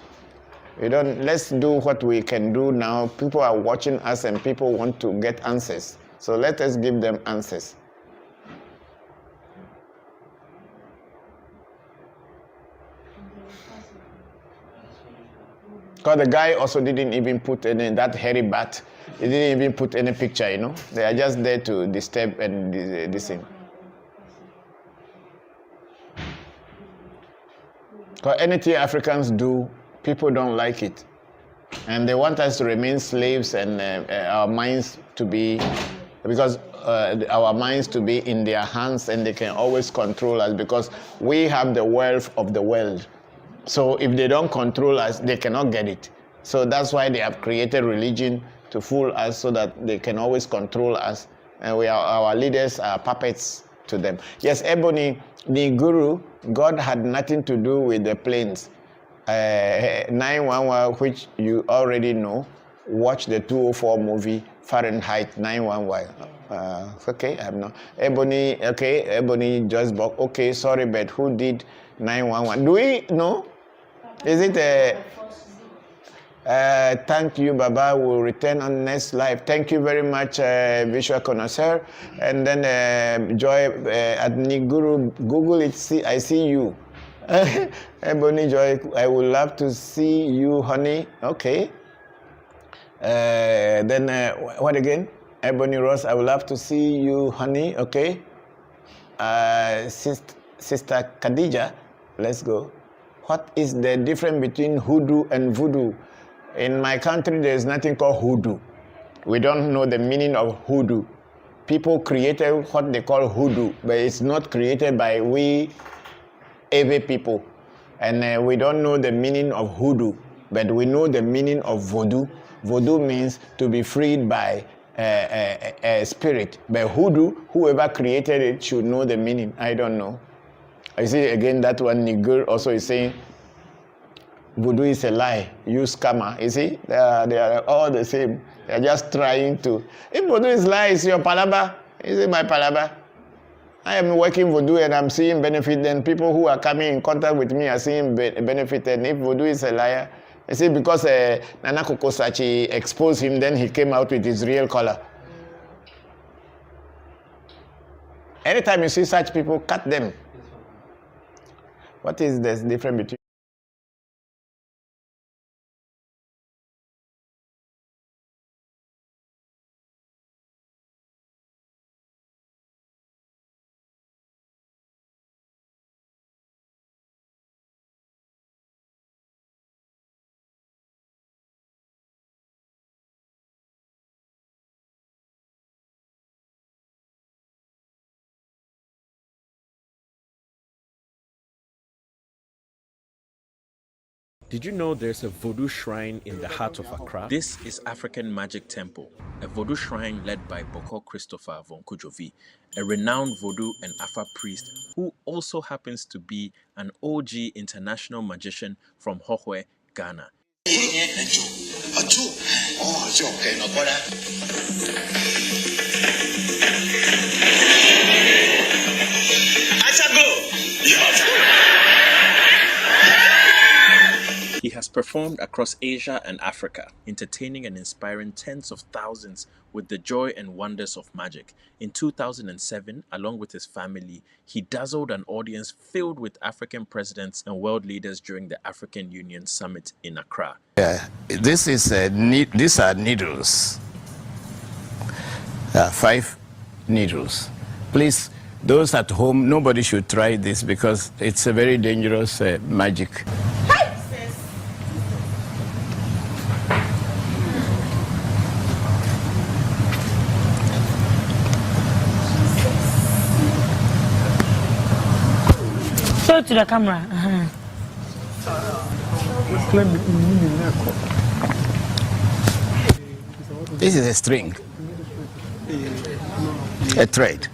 Let's do what we can do now. People are watching us and people want to get answers. So let us give them answers. Because the guy also didn't even put any, that hairy bat, he didn't even put any picture, you know. They are just there to disturb and this thing. Because anything Africans do, people don't like it. And they want us to remain slaves and our minds to be, because our minds to be in their hands and they can always control us because we have the wealth of the world. So if they don't control us, they cannot get it. So that's why they have created religion to fool us so that they can always control us. And our leaders are puppets to them. Yes, Ebony, the guru, God had nothing to do with the planes. 911, which you already know, watch the 204 movie, Fahrenheit 911. Okay, I have no. Ebony, okay, Ebony justบอก, okay, sorry, but who did 911? Do we know? Is it thank you, Baba. We'll return on next live. Thank you very much, Visual Connoisseur. And then Joy at Niguru, Google it. I see you. Ebony Joy, I would love to see you, honey. Okay. Then what again? Ebony Ross, I would love to see you, honey. Okay. Sister Khadija, let's go. What is the difference between hoodoo and voodoo? In my country, there is nothing called hoodoo. We don't know the meaning of hoodoo. People created what they call hoodoo, but it's not created by we Ewe people. And we don't know the meaning of hoodoo, but we know the meaning of voodoo. Voodoo means to be freed by a spirit. But hoodoo, whoever created it should know the meaning. I don't know. I see again that one nigger also is saying voodoo is a lie. You scammer. You see, they are all the same. They are just trying to. If voodoo is lie, it's your palaba. Is it my palaba? I am working voodoo and I'm seeing benefit. Then people who are coming in contact with me are seeing benefit. And if voodoo is a liar, you see, because Nana Kokosachi exposed him, then he came out with his real color. Anytime you see such people, cut them. What is the difference between? Did you know there's a Voodoo shrine in the heart of Accra? This is African Magic Temple, a Voodoo shrine led by Bokor Christopher Voncujovi, a renowned Voodoo and Afa priest who also happens to be an OG international magician from Hohwe, Ghana. He has performed across Asia and Africa, entertaining and inspiring tens of thousands with the joy and wonders of magic. In 2007, along with his family, he dazzled an audience filled with African presidents and world leaders during the African Union Summit in Accra. These are needles. 5 needles. Please, those at home, nobody should try this because it's a very dangerous magic. Show it to the camera. This is a string, a thread.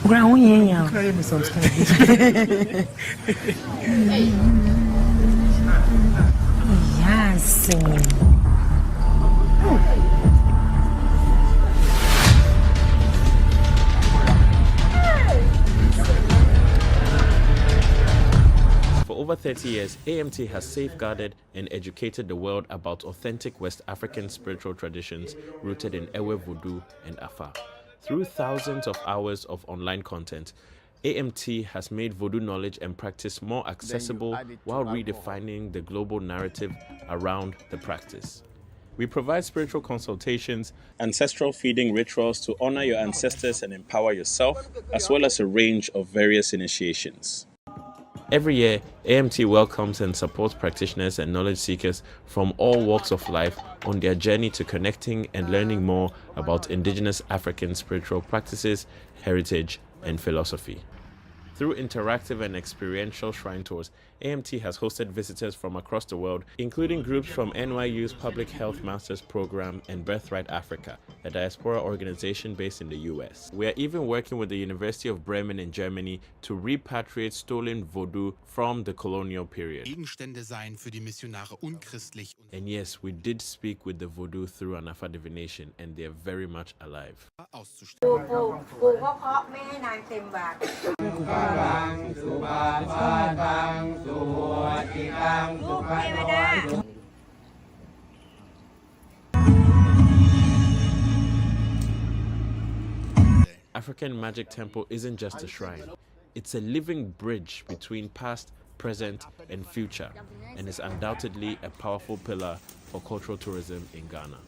Ground yeah. Yes. For over 30 years, AMT has safeguarded and educated the world about authentic West African spiritual traditions rooted in Ewe Vodu and Afa. Through thousands of hours of online content, AMT has made Voodoo knowledge and practice more accessible while redefining the global narrative around the practice. We provide spiritual consultations, ancestral feeding rituals to honor your ancestors and empower yourself, as well as a range of various initiations. Every year, AMT welcomes and supports practitioners and knowledge seekers from all walks of life on their journey to connecting and learning more about indigenous African spiritual practices, heritage, and philosophy. Through interactive and experiential shrine tours, AMT has hosted visitors from across the world, including groups from NYU's Public Health Masters Program and Birthright Africa, a diaspora organization based in the US. We are even working with the University of Bremen in Germany to repatriate stolen Voodoo from the colonial period. And yes, we did speak with the Voodoo through an Afa divination, and they are very much alive. African Magic Temple isn't just a shrine. It's a living bridge between past, present, and future, and is undoubtedly a powerful pillar for cultural tourism in Ghana.